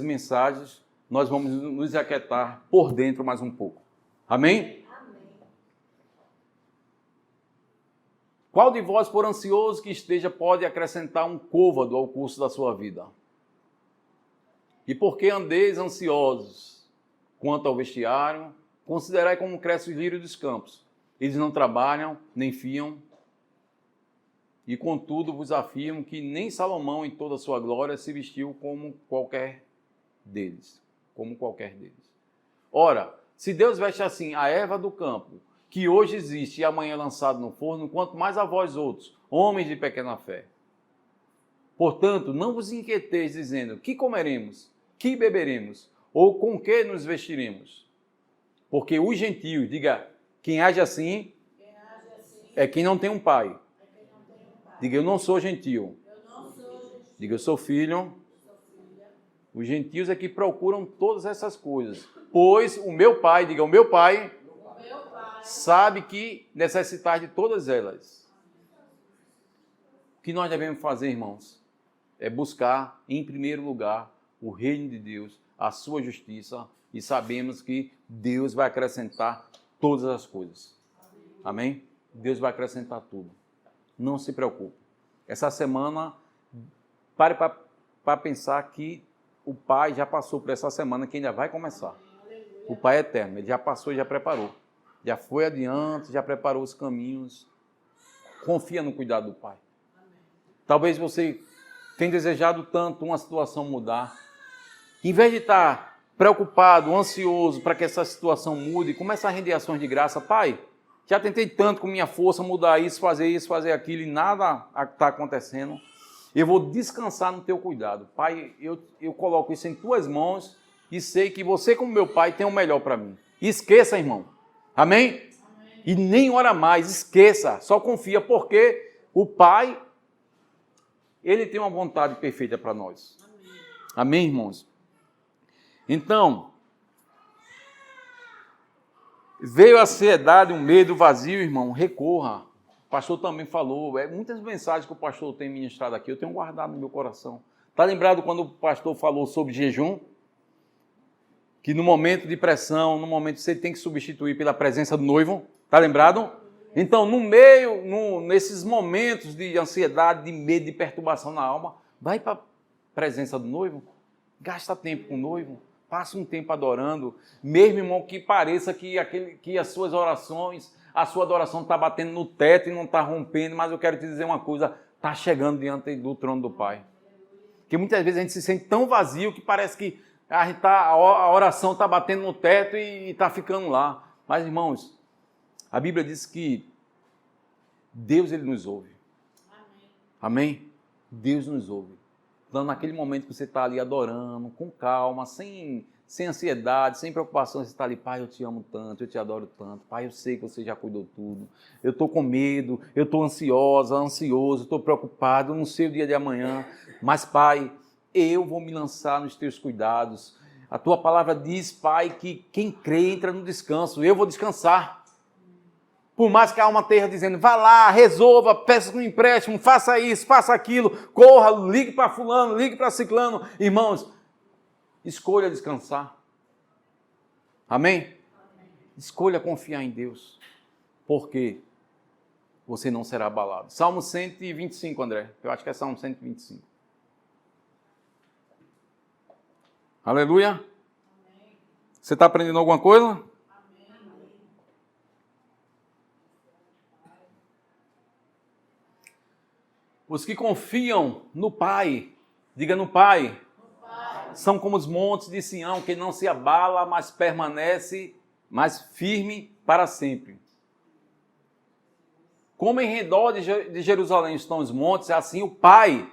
mensagens, nós vamos nos aquietar por dentro mais um pouco. Amém? Amém. Qual de vós, por ansioso que esteja, pode acrescentar um côvado ao curso da sua vida? E por que andeis ansiosos? Quanto ao vestiário, considerai como cresce os lírios dos campos. Eles não trabalham, nem fiam. E contudo vos afirmo que nem Salomão em toda a sua glória se vestiu como qualquer deles. Ora, se Deus veste assim a erva do campo, que hoje existe e amanhã é lançado no forno, quanto mais a vós outros, homens de pequena fé. Portanto, não vos inquieteis dizendo, que comeremos? que beberemos? Ou com que nos vestiremos? Porque os gentios, diga, quem age assim é quem não tem um pai. Diga, eu não sou gentio. Diga, eu sou filho. Os gentios é que procuram todas essas coisas. Pois o meu pai, diga, o meu pai sabe que necessitar de todas elas. O que nós devemos fazer, irmãos? É buscar, em primeiro lugar, o reino de Deus, a sua justiça, e sabemos que Deus vai acrescentar todas as coisas. Amém? Deus vai acrescentar tudo. Não se preocupe. Essa semana, pare para pensar que o Pai já passou por essa semana, que ainda vai começar. O Pai é eterno, ele já passou e já preparou. Já foi adiante, já preparou os caminhos. Confia no cuidado do Pai. Talvez você tenha desejado tanto uma situação mudar. Em vez de estar preocupado, ansioso para que essa situação mude, começa a render ações de graça. Pai, já tentei tanto com minha força mudar isso, fazer aquilo, e nada está acontecendo. Eu vou descansar no teu cuidado. Pai, eu coloco isso em tuas mãos e sei que você, como meu Pai, tem o melhor para mim. Esqueça, irmão. Amém? Amém? E nem ora mais, esqueça. Só confia, porque o Pai, ele tem uma vontade perfeita para nós. Amém, irmãos? Então, veio a ansiedade, o medo, o vazio, irmão, recorra. O pastor também falou, muitas mensagens que o pastor tem ministrado aqui, eu tenho guardado no meu coração. Está lembrado quando o pastor falou sobre jejum? Que no momento de pressão, no momento você tem que substituir pela presença do noivo. Está lembrado? Então, nesses momentos de ansiedade, de medo, de perturbação na alma, vai para a presença do noivo, gasta tempo com o noivo, passa um tempo adorando, mesmo, irmão, que pareça que as suas orações, a sua adoração está batendo no teto e não está rompendo, mas eu quero te dizer uma coisa, está chegando diante do trono do Pai. Porque muitas vezes a gente se sente tão vazio que parece que a oração está batendo no teto e está ficando lá. Mas, irmãos, a Bíblia diz que Deus, ele nos ouve. Amém? Deus nos ouve. Então, naquele momento que você está ali adorando, com calma, sem ansiedade, sem preocupação, você está ali, Pai, eu te amo tanto, eu te adoro tanto, Pai, eu sei que você já cuidou tudo, eu estou com medo, eu estou ansioso, estou preocupado, eu não sei o dia de amanhã, mas, Pai, eu vou me lançar nos teus cuidados. A tua palavra diz, Pai, que quem crê entra no descanso, eu vou descansar. Por mais que a alma esteja dizendo, vá lá, resolva, peça um empréstimo, faça isso, faça aquilo, corra, ligue para fulano, ligue para ciclano. Irmãos, escolha descansar. Amém? Amém? Escolha confiar em Deus, porque você não será abalado. Salmo 125, André. Eu acho que é Salmo 125. Aleluia. Amém. Você está aprendendo alguma coisa? Os que confiam no Pai, diga no Pai, são como os montes de Sião, que não se abala, mas permanece mais firme para sempre. Como em redor de Jerusalém estão os montes, assim o Pai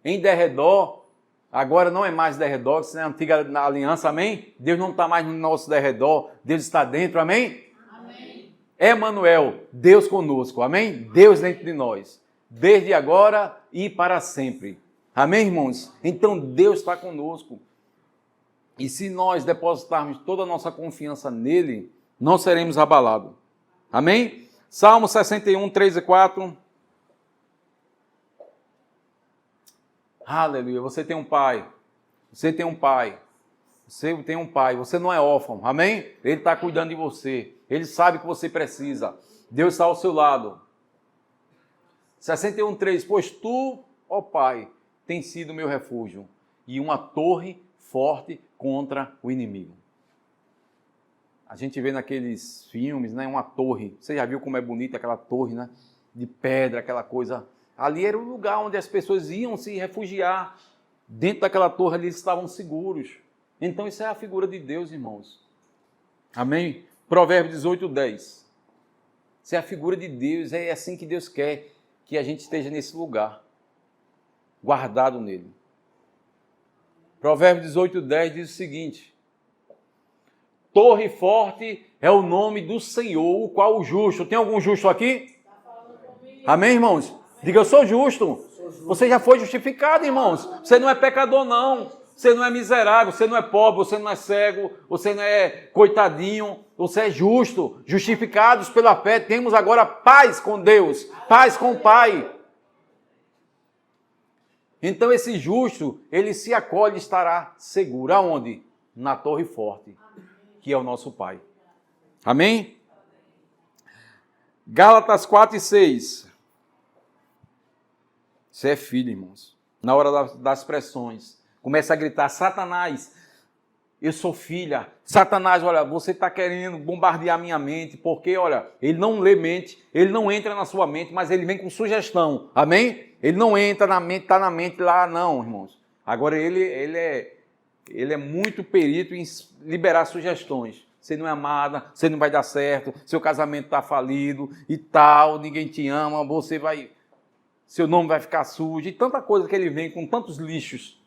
em derredor, agora não é mais derredor, isso é a antiga aliança, amém? Deus não está mais no nosso derredor, Deus está dentro, amém? Amém. Emanuel, Deus conosco, amém? Deus dentro de nós. Desde agora e para sempre. Amém, irmãos? Então Deus está conosco. E se nós depositarmos toda a nossa confiança nele, não seremos abalados. Amém? Salmo 61, 3 e 4. Aleluia. Você tem um pai. Você tem um pai. Você tem um pai. Você não é órfão. Amém? Ele está cuidando de você. Ele sabe que você precisa. Deus está ao seu lado. 61:3, pois tu, ó Pai, tens sido meu refúgio e uma torre forte contra o inimigo. A gente vê naqueles filmes, né, uma torre, você já viu como é bonita aquela torre, né, de pedra, aquela coisa. Ali era o lugar onde as pessoas iam se refugiar. Dentro daquela torre ali eles estavam seguros. Então isso é a figura de Deus, irmãos. Amém? Provérbios 18:10. Isso é a figura de Deus, é assim que Deus quer que a gente esteja nesse lugar, guardado nele. Provérbios 18:10 diz o seguinte: torre forte é o nome do Senhor, o qual o justo. Tem algum justo aqui? Amém, irmãos? Diga, eu sou justo. Você já foi justificado, irmãos. Você não é pecador, não. Você não é miserável, você não é pobre, você não é cego, você não é coitadinho, você é justo. Justificados pela fé, temos agora paz com Deus, paz com o Pai. Então esse justo, ele se acolhe e estará seguro. Aonde? Na torre forte, que é o nosso Pai. Amém? Gálatas 4:6. Você é filho, irmãos. Na hora das pressões, começa a gritar: Satanás, eu sou filha. Satanás, olha, você está querendo bombardear minha mente, porque, olha, ele não lê mente, ele não entra na sua mente, mas ele vem com sugestão. Amém? Ele não entra na mente, está na mente lá, não, irmãos. Agora, ele é muito perito em liberar sugestões. Você não é amada, você não vai dar certo, seu casamento está falido e tal, ninguém te ama, seu nome vai ficar sujo, e tanta coisa que ele vem com tantos lixos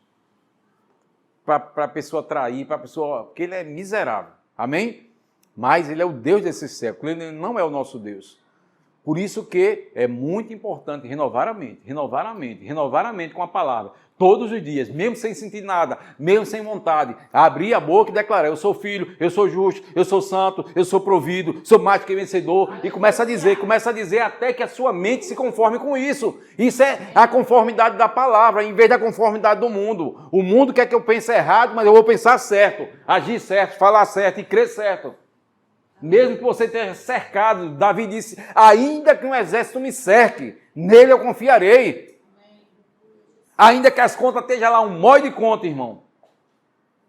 para a pessoa trair, para a pessoa, porque ele é miserável, amém? Mas ele é o Deus desse século, ele não é o nosso Deus. Por isso que é muito importante renovar a mente com a palavra, todos os dias, mesmo sem sentir nada, mesmo sem vontade, abrir a boca e declarar: eu sou filho, eu sou justo, eu sou santo, eu sou provido, sou mais que vencedor, e começa a dizer até que a sua mente se conforme com isso. Isso é a conformidade da palavra, em vez da conformidade do mundo. O mundo quer que eu pense errado, mas eu vou pensar certo, agir certo, falar certo e crer certo. Mesmo que você esteja cercado, Davi disse: ainda que um exército me cerque, nele eu confiarei. Ainda que as contas estejam lá, um monte de conta, irmão,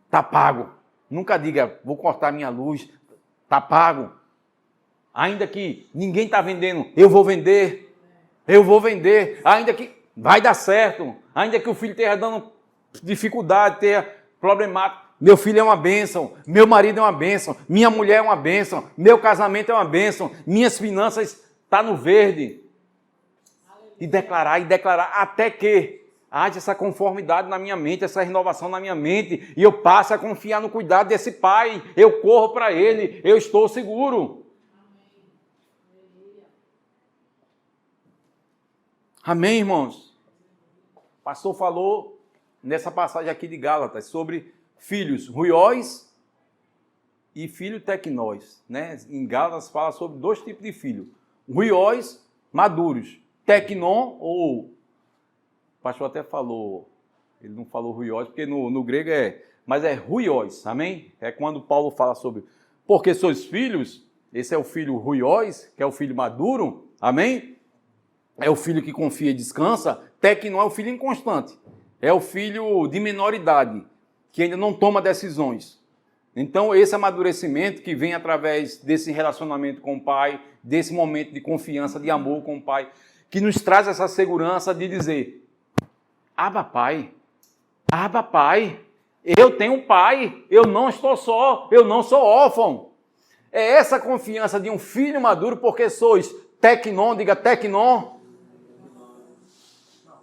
está pago. Nunca diga: vou cortar minha luz, está pago. Ainda que ninguém está vendendo, eu vou vender. Ainda que vai dar certo. Ainda que o filho esteja dando dificuldade, esteja problemático, meu filho é uma bênção, meu marido é uma bênção, minha mulher é uma bênção, meu casamento é uma bênção, minhas finanças estão no verde. E declarar, até que haja essa conformidade na minha mente, essa renovação na minha mente, e eu passe a confiar no cuidado desse Pai, eu corro para Ele, eu estou seguro. Amém, irmãos? O pastor falou nessa passagem aqui de Gálatas sobre filhos ruiós e filho tecnós, né? Em Gálatas fala sobre dois tipos de filhos: ruiós, maduros, tecnon, ou o pastor até falou, ele não falou ruiós porque no grego mas é ruiós, amém? É quando Paulo fala sobre porque sois filhos, esse é o filho ruiós, que é o filho maduro, amém? É o filho que confia e descansa. Tecnon é o filho inconstante, é o filho de menor idade, que ainda não toma decisões. Então, esse amadurecimento que vem através desse relacionamento com o Pai, desse momento de confiança, de amor com o Pai, que nos traz essa segurança de dizer: Abba, Pai, eu tenho um Pai, eu não estou só, eu não sou órfão. É essa confiança de um filho maduro, porque sois tecnon, diga tecnon.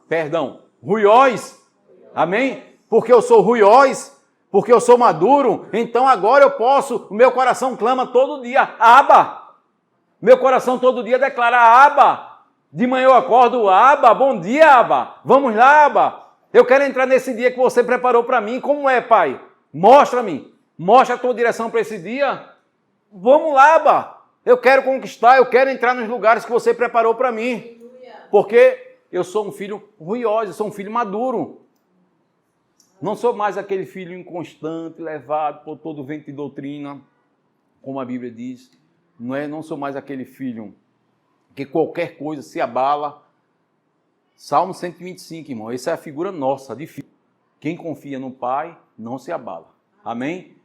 Perdão, ruiós, amém? Porque eu sou ruiós, porque eu sou maduro, então agora eu posso, o meu coração clama todo dia: Abba. Meu coração todo dia declara: Abba. De manhã eu acordo: Abba, bom dia, Abba. Vamos lá, Abba. Eu quero entrar nesse dia que você preparou para mim. Como é, Pai? Mostra-me. Mostra a tua direção para esse dia. Vamos lá, Abba. Eu quero conquistar, eu quero entrar nos lugares que você preparou para mim. Porque eu sou um filho ruiós, eu sou um filho maduro. Não sou mais aquele filho inconstante, levado por todo o vento de doutrina, como a Bíblia diz. Não sou mais aquele filho que qualquer coisa se abala. Salmo 125, irmão, essa é a figura nossa de filho. Quem confia no Pai não se abala. Amém?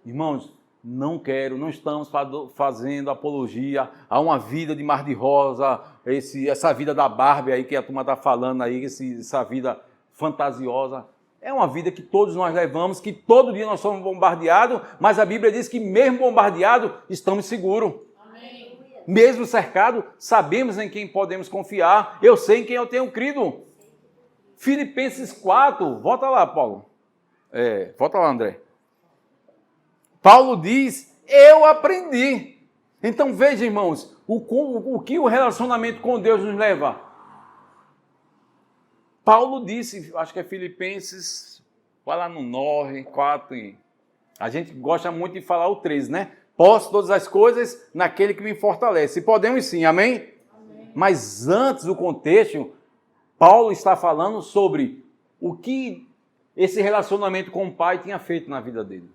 Irmãos, não estamos fazendo apologia a uma vida de mar de rosa, essa vida da Barbie aí que a turma está falando aí, essa vida fantasiosa. É uma vida que todos nós levamos, que todo dia nós somos bombardeados, mas a Bíblia diz que mesmo bombardeados, estamos seguros. Amém. Mesmo cercados, sabemos em quem podemos confiar. Eu sei em quem eu tenho crido. Filipenses 4, volta lá, Paulo. Volta lá, André. Paulo diz, eu aprendi. Então veja, irmãos, o que o relacionamento com Deus nos leva. Paulo disse, acho que é Filipenses, vai lá no 9, 4, a gente gosta muito de falar o 13, né? Posso todas as coisas naquele que me fortalece. E podemos sim, amém? Amém? Mas antes do contexto, Paulo está falando sobre o que esse relacionamento com o pai tinha feito na vida dele.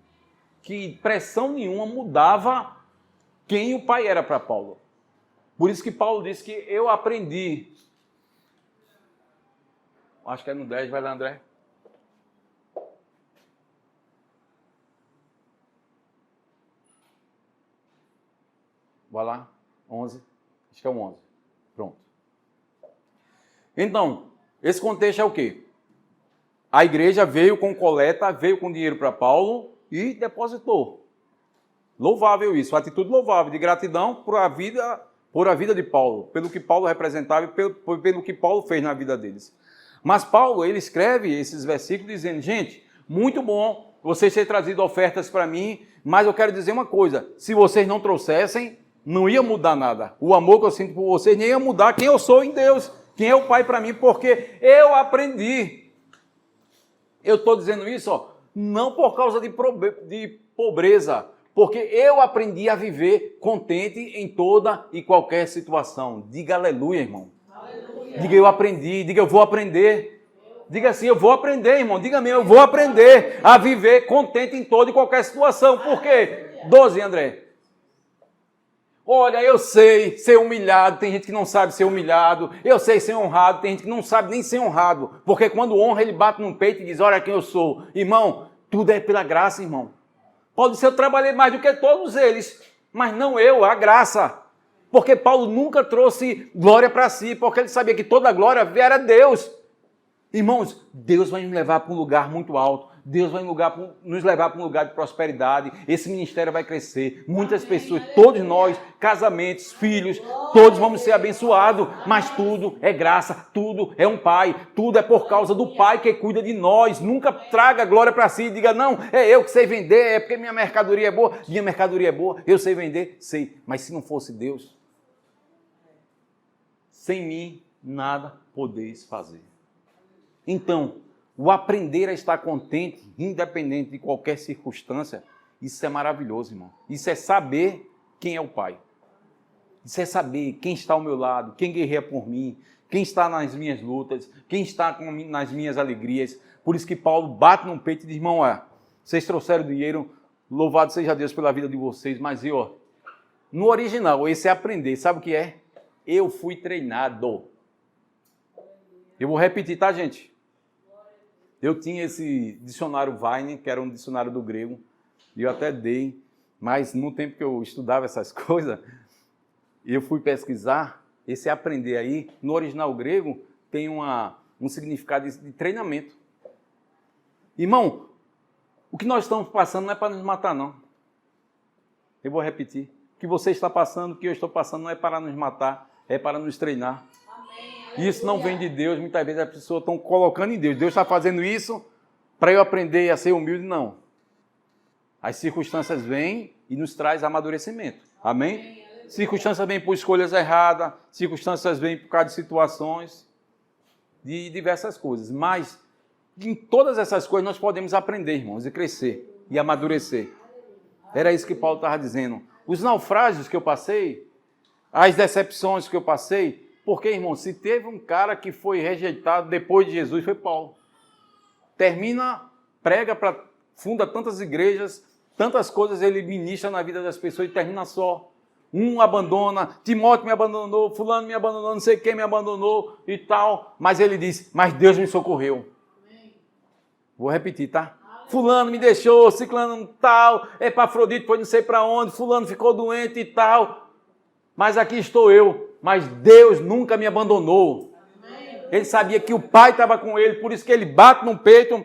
Que pressão nenhuma mudava quem o pai era para Paulo. Por isso que Paulo disse que eu aprendi. Acho que é no 10, vai lá, André. Vai lá, 11. Acho que é o 11. Pronto. Então, esse contexto é o quê? A igreja veio com coleta, veio com dinheiro para Paulo e depositou. Louvável isso, atitude louvável, de gratidão por a vida de Paulo, pelo que Paulo representava e pelo que Paulo fez na vida deles. Mas Paulo, ele escreve esses versículos dizendo, gente, muito bom vocês terem trazido ofertas para mim, mas eu quero dizer uma coisa, se vocês não trouxessem, não ia mudar nada. O amor que eu sinto por vocês nem ia mudar quem eu sou em Deus, quem é o Pai para mim, porque eu aprendi. Eu estou dizendo isso, não por causa de pobreza, porque eu aprendi a viver contente em toda e qualquer situação. Diga aleluia, irmão. Aleluia. Diga eu aprendi, diga eu vou aprender. Diga assim, eu vou aprender, irmão. Diga mesmo, eu vou aprender a viver contente em toda e qualquer situação. Por quê? 12, André. Olha, eu sei ser humilhado, tem gente que não sabe ser humilhado. Eu sei ser honrado, tem gente que não sabe nem ser honrado. Porque quando honra, ele bate no peito e diz, olha quem eu sou. Irmão, tudo é pela graça, irmão. Pode ser eu trabalhei mais do que todos eles, mas não eu, a graça. Porque Paulo nunca trouxe glória para si, porque ele sabia que toda a glória era Deus. Irmãos, Deus vai nos levar para um lugar muito alto. Deus vai nos levar para um lugar de prosperidade. Esse ministério vai crescer. Muitas pessoas, todos nós, casamentos, filhos, todos vamos ser abençoados. Mas tudo é graça, tudo é um Pai. Tudo é por causa do Pai que cuida de nós. Nunca traga glória para si e diga, não, é eu que sei vender, é porque minha mercadoria é boa. Minha mercadoria é boa, eu sei vender, sei. Mas se não fosse Deus, sem mim, nada podeis fazer. Então, o aprender a estar contente, independente de qualquer circunstância, isso é maravilhoso, irmão. Isso é saber quem é o Pai. Isso é saber quem está ao meu lado, quem guerreia por mim, quem está nas minhas lutas, quem está nas minhas alegrias. Por isso que Paulo bate no peito e diz, irmão, vocês trouxeram dinheiro, louvado seja Deus pela vida de vocês, mas no original, esse é aprender, sabe o que é? Eu fui treinado. Eu vou repetir, tá, gente? Eu tinha esse dicionário Vine, que era um dicionário do grego, e eu até dei, mas no tempo que eu estudava essas coisas, eu fui pesquisar, esse aprender aí, no original grego, tem um significado de treinamento. Irmão, o que nós estamos passando não é para nos matar, não. Eu vou repetir. O que você está passando, o que eu estou passando, não é para nos matar, é para nos treinar. Isso não vem de Deus, muitas vezes as pessoas estão colocando em Deus. Deus está fazendo isso para eu aprender a ser humilde, não. As circunstâncias vêm e nos traz amadurecimento. Amém? Circunstâncias vêm por escolhas erradas, circunstâncias vêm por causa de situações, de diversas coisas. Mas em todas essas coisas nós podemos aprender, irmãos, e crescer e amadurecer. Era isso que Paulo estava dizendo. Os naufrágios que eu passei, as decepções que eu passei, porque, irmão, se teve um cara que foi rejeitado depois de Jesus, foi Paulo. Prega, funda tantas igrejas, tantas coisas ele ministra na vida das pessoas e termina só. Um abandona, Timóteo me abandonou, fulano me abandonou, não sei quem me abandonou e tal. Mas ele diz, mas Deus me socorreu. Vou repetir, tá? Fulano me deixou, ciclano tal, Epafrodito foi não sei para onde, fulano ficou doente e tal. Mas aqui estou eu. Mas Deus nunca me abandonou. Ele sabia que o Pai estava com ele, por isso que ele bate no peito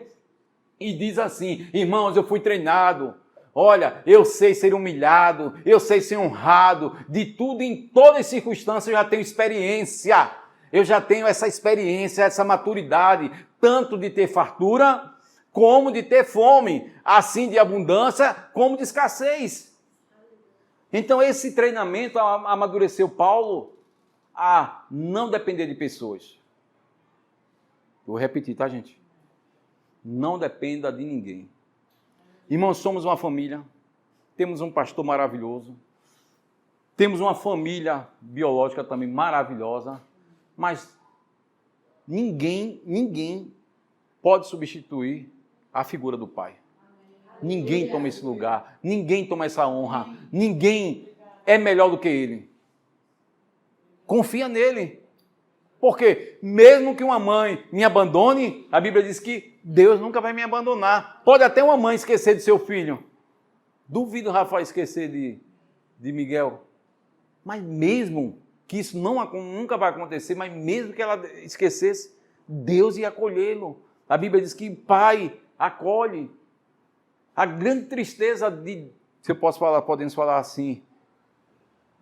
e diz assim, irmãos, eu fui treinado. Olha, eu sei ser humilhado, eu sei ser honrado, de tudo, em todas as circunstâncias eu já tenho experiência. Eu já tenho essa experiência, essa maturidade, tanto de ter fartura, como de ter fome, assim de abundância, como de escassez. Então esse treinamento amadureceu Paulo a não depender de pessoas. Vou repetir, tá, gente? Não dependa de ninguém. Irmãos, somos uma família, temos um pastor maravilhoso, temos uma família biológica também maravilhosa, mas ninguém pode substituir a figura do Pai. Ninguém toma esse lugar, ninguém toma essa honra, ninguém é melhor do que Ele. Confia nele. Porque mesmo que uma mãe me abandone, a Bíblia diz que Deus nunca vai me abandonar. Pode até uma mãe esquecer de seu filho. Duvido o Rafael esquecer de Miguel. Mas mesmo que isso nunca vai acontecer, mas mesmo que ela esquecesse, Deus ia acolhê-lo. A Bíblia diz que pai acolhe. A grande tristeza se eu podemos falar assim,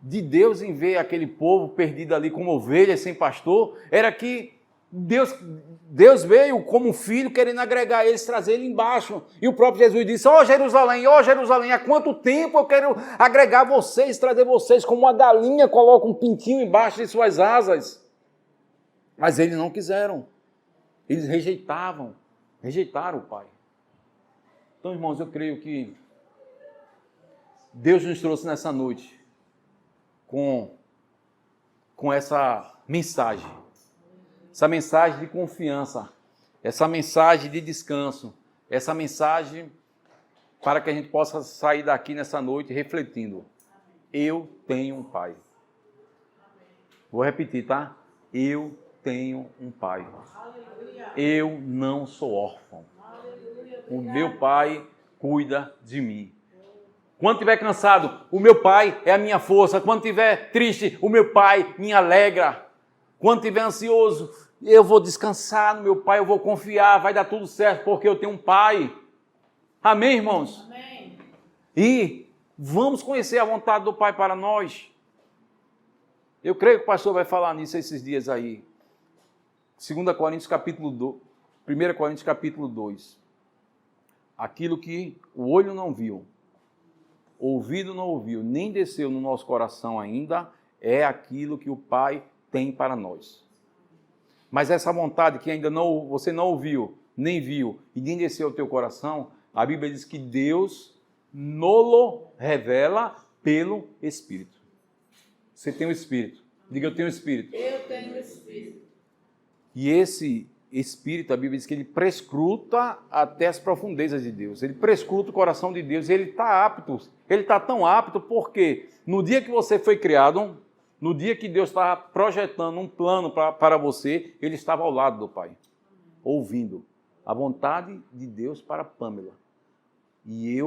de Deus em ver aquele povo perdido ali como ovelhas sem pastor, era que Deus veio como um filho querendo agregar eles, trazer ele embaixo. E o próprio Jesus disse, ó Jerusalém, há quanto tempo eu quero agregar vocês, trazer vocês como uma galinha coloca um pintinho embaixo de suas asas. Mas eles não quiseram. Eles rejeitaram o Pai. Então, irmãos, eu creio que Deus nos trouxe nessa noite com essa mensagem de confiança, essa mensagem de descanso, essa mensagem para que a gente possa sair daqui nessa noite refletindo. Eu tenho um Pai. Vou repetir, tá? Eu tenho um Pai. Eu não sou órfão. O meu Pai cuida de mim. Quando estiver cansado, o meu Pai é a minha força. Quando estiver triste, o meu Pai me alegra. Quando estiver ansioso, eu vou descansar no meu Pai, eu vou confiar, vai dar tudo certo, porque eu tenho um Pai. Amém, irmãos? Amém. E vamos conhecer a vontade do Pai para nós. Eu creio que o pastor vai falar nisso esses dias aí. 2 Coríntios capítulo 2, 1 Coríntios capítulo 2. Aquilo que o olho não viu, o ouvido não ouviu, nem desceu no nosso coração ainda, é aquilo que o Pai tem para nós. Mas essa vontade que ainda você não ouviu, nem viu, e nem desceu ao teu coração, a Bíblia diz que Deus nolo revela pelo Espírito. Você tem o Espírito. Diga, eu tenho o Espírito. Eu tenho o Espírito. E esse Espírito, a Bíblia diz que ele prescruta até as profundezas de Deus. Ele prescruta o coração de Deus. E ele está apto. Ele está tão apto porque no dia que você foi criado, no dia que Deus estava projetando um plano para você, ele estava ao lado do Pai, ouvindo a vontade de Deus para Pâmela. E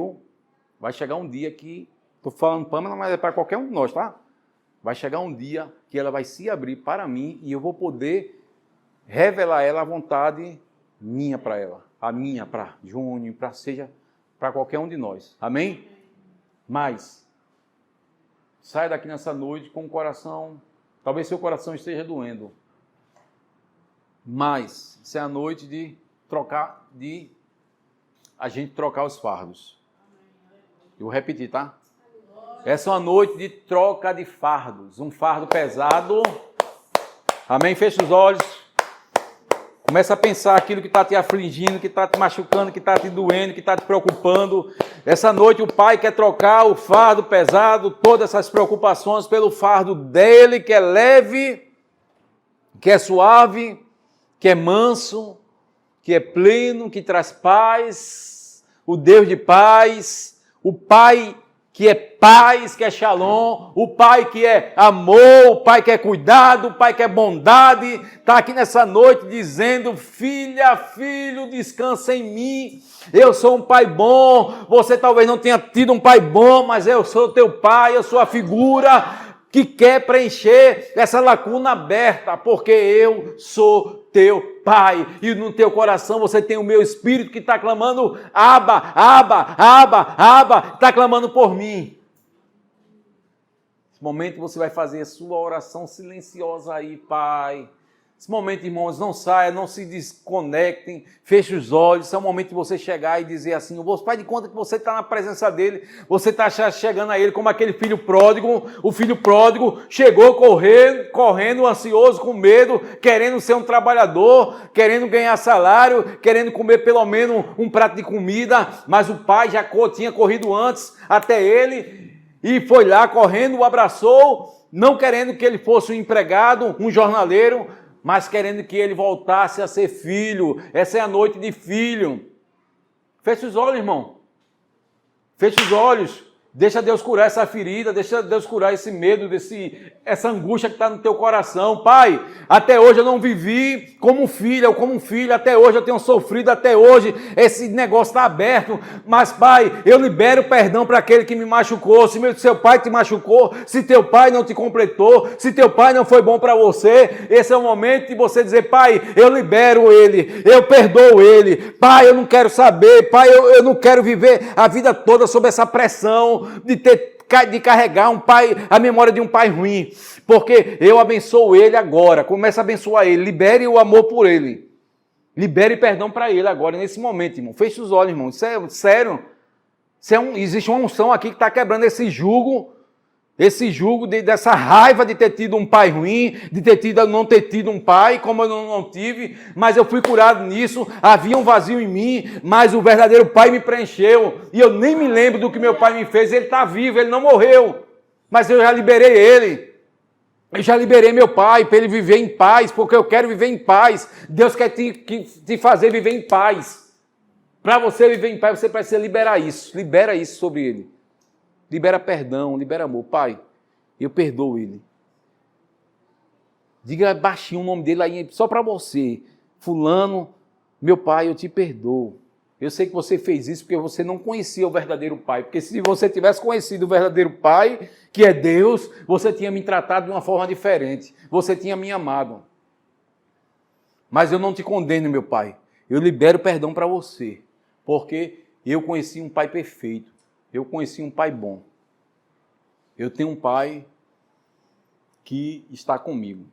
vai chegar um dia que, estou falando Pâmela, mas é para qualquer um de nós, tá? Vai chegar um dia que ela vai se abrir para mim e eu vou poder revelar a ela a vontade minha para ela, a minha para Júnior, seja para qualquer um de nós. Amém? Mas sai daqui nessa noite com o coração, talvez seu coração esteja doendo, mas isso é a noite de a gente trocar os fardos. Eu vou repetir, tá? Essa é uma noite de troca de fardos, um fardo pesado. Amém? Fecha os olhos. Começa a pensar aquilo que está te afligindo, que está te machucando, que está te doendo, que está te preocupando. Essa noite o Pai quer trocar o fardo pesado, todas essas preocupações pelo fardo dele, que é leve, que é suave, que é manso, que é pleno, que traz paz, o Deus de paz, o Pai que é paz, que é shalom, o Pai que é amor, o Pai que é cuidado, o Pai que é bondade, está aqui nessa noite dizendo, filha, filho, descansa em mim, eu sou um Pai bom, você talvez não tenha tido um Pai bom, mas eu sou teu Pai, eu sou a figura que quer preencher essa lacuna aberta, porque eu sou teu Pai, e no teu coração você tem o meu Espírito que está clamando, Abba, Abba, Abba, Abba, está clamando por mim. Nesse momento você vai fazer a sua oração silenciosa aí, Pai, Esse momento, irmãos, não saia, não se desconectem, feche os olhos. Esse é o momento de você chegar e dizer assim, faz de conta que você está na presença dele, você está chegando a ele como aquele filho pródigo. O filho pródigo chegou correndo, ansioso, com medo, querendo ser um trabalhador, querendo ganhar salário, querendo comer pelo menos um prato de comida, mas o pai já tinha corrido antes até ele e foi lá correndo, o abraçou, não querendo que ele fosse um empregado, um jornaleiro, mas querendo que ele voltasse a ser filho. Essa é a noite de filho. Feche os olhos, irmão. Feche os olhos. Deixa Deus curar essa ferida, deixa Deus curar esse medo, essa angústia que está no teu coração. Pai, até hoje eu não vivi como filha ou como um filho, até hoje eu tenho sofrido, até hoje esse negócio está aberto, mas Pai, eu libero perdão para aquele que me machucou. Se seu pai te machucou, se teu pai não te completou, se teu pai não foi bom para você, esse é o momento de você dizer, Pai, eu libero ele, eu perdoo ele. Pai, eu não quero saber, Pai, eu não quero viver a vida toda sob essa pressão de carregar a memória de um pai ruim, porque eu abençoo ele agora, comece a abençoar ele, libere o amor por ele, libere perdão para ele agora, nesse momento, irmão. Feche os olhos, irmão, isso é sério, existe uma unção aqui que está quebrando esse jugo dessa raiva de ter tido um pai ruim, de não ter tido um pai, como eu não tive, mas eu fui curado nisso, havia um vazio em mim, mas o verdadeiro pai me preencheu, e eu nem me lembro do que meu pai me fez. Ele está vivo, ele não morreu, mas eu já liberei ele, eu já liberei meu pai para ele viver em paz, porque eu quero viver em paz. Deus quer te fazer viver em paz. Para você viver em paz, você precisa libera isso sobre ele. Libera perdão, libera amor. Pai, eu perdoo ele. Diga baixinho o nome dele aí, só para você. Fulano, meu pai, eu te perdoo. Eu sei que você fez isso porque você não conhecia o verdadeiro pai. Porque se você tivesse conhecido o verdadeiro pai, que é Deus, você tinha me tratado de uma forma diferente. Você tinha me amado. Mas eu não te condeno, meu pai. Eu libero perdão para você. Porque eu conheci um pai perfeito. Eu conheci um pai bom. Eu tenho um pai que está comigo.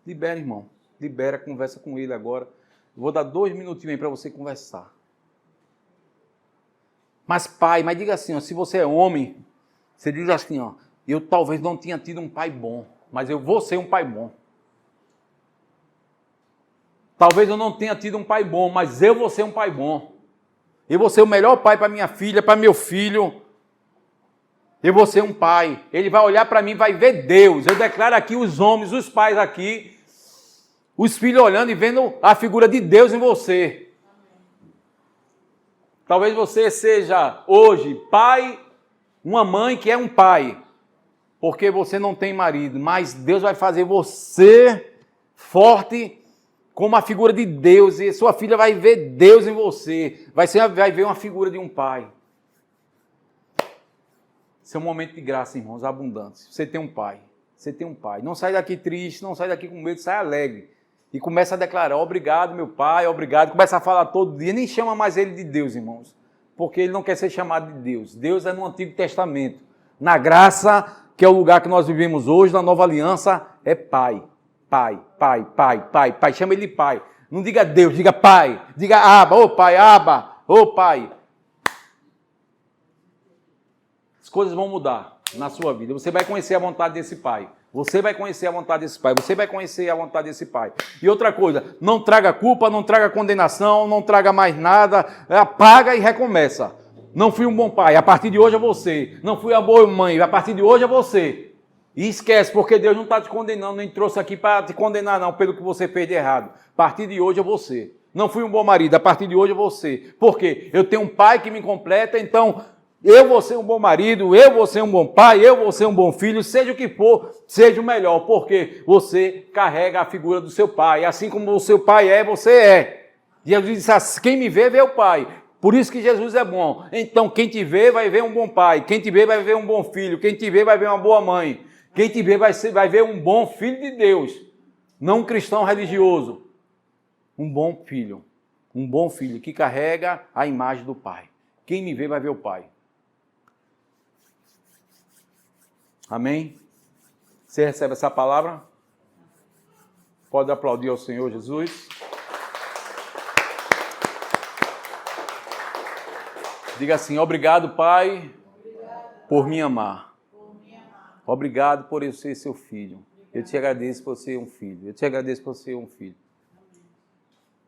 Libera, irmão. Libera, conversa com ele agora. Eu vou dar 2 minutinhos aí para você conversar. Mas pai, mas diga assim, ó, se você é homem, você diz assim, ó, eu talvez não tenha tido um pai bom, mas eu vou ser um pai bom. Talvez eu não tenha tido um pai bom, mas eu vou ser um pai bom. Eu vou ser o melhor pai para minha filha, para meu filho. Eu vou ser um pai. Ele vai olhar para mim e vai ver Deus. Eu declaro aqui os homens, os pais aqui, os filhos olhando e vendo a figura de Deus em você. Talvez você seja hoje pai, uma mãe que é um pai, porque você não tem marido, mas Deus vai fazer você forte como a figura de Deus, e sua filha vai ver Deus em você, vai ver uma figura de um pai. Esse é um momento de graça, irmãos, abundante. Você tem um pai, Não sai daqui triste, não sai daqui com medo, sai alegre. E começa a declarar, obrigado meu pai, obrigado. Começa a falar todo dia, nem chama mais ele de Deus, irmãos, porque ele não quer ser chamado de Deus. Deus é no Antigo Testamento. Na graça, que é o lugar que nós vivemos hoje, na Nova Aliança, é pai. Pai, chama ele de pai. Não diga Deus, diga pai. Diga Aba, ô pai. As coisas vão mudar na sua vida. Você vai conhecer a vontade desse pai. Você vai conhecer a vontade desse pai. E outra coisa, não traga culpa, não traga condenação, não traga mais nada. Apaga e recomeça. Não fui um bom pai, a partir de hoje é você. Não fui uma boa mãe, a partir de hoje é você. E esquece, porque Deus não está te condenando, nem trouxe aqui para te condenar não, pelo que você fez de errado. A partir de hoje é você. Não fui um bom marido, a partir de hoje é você. Por quê? Eu tenho um pai que me completa, então eu vou ser um bom marido, eu vou ser um bom pai, eu vou ser um bom filho, seja o que for, seja o melhor, porque você carrega a figura do seu pai. Assim como o seu pai é, você é. Jesus disse assim, quem me vê o pai. Por isso que Jesus é bom. Então quem te vê vai ver um bom pai, quem te vê vai ver um bom filho, quem te vê vai ver uma boa mãe. Quem te vê vai ver um bom filho de Deus, não um cristão religioso. Um bom filho que carrega a imagem do Pai. Quem me vê vai ver o Pai. Amém? Você recebe essa palavra? Pode aplaudir ao Senhor Jesus. Diga assim: obrigado, Pai, por me amar. Obrigado por eu ser seu filho. Eu te agradeço por ser um filho. Eu te agradeço por ser um filho.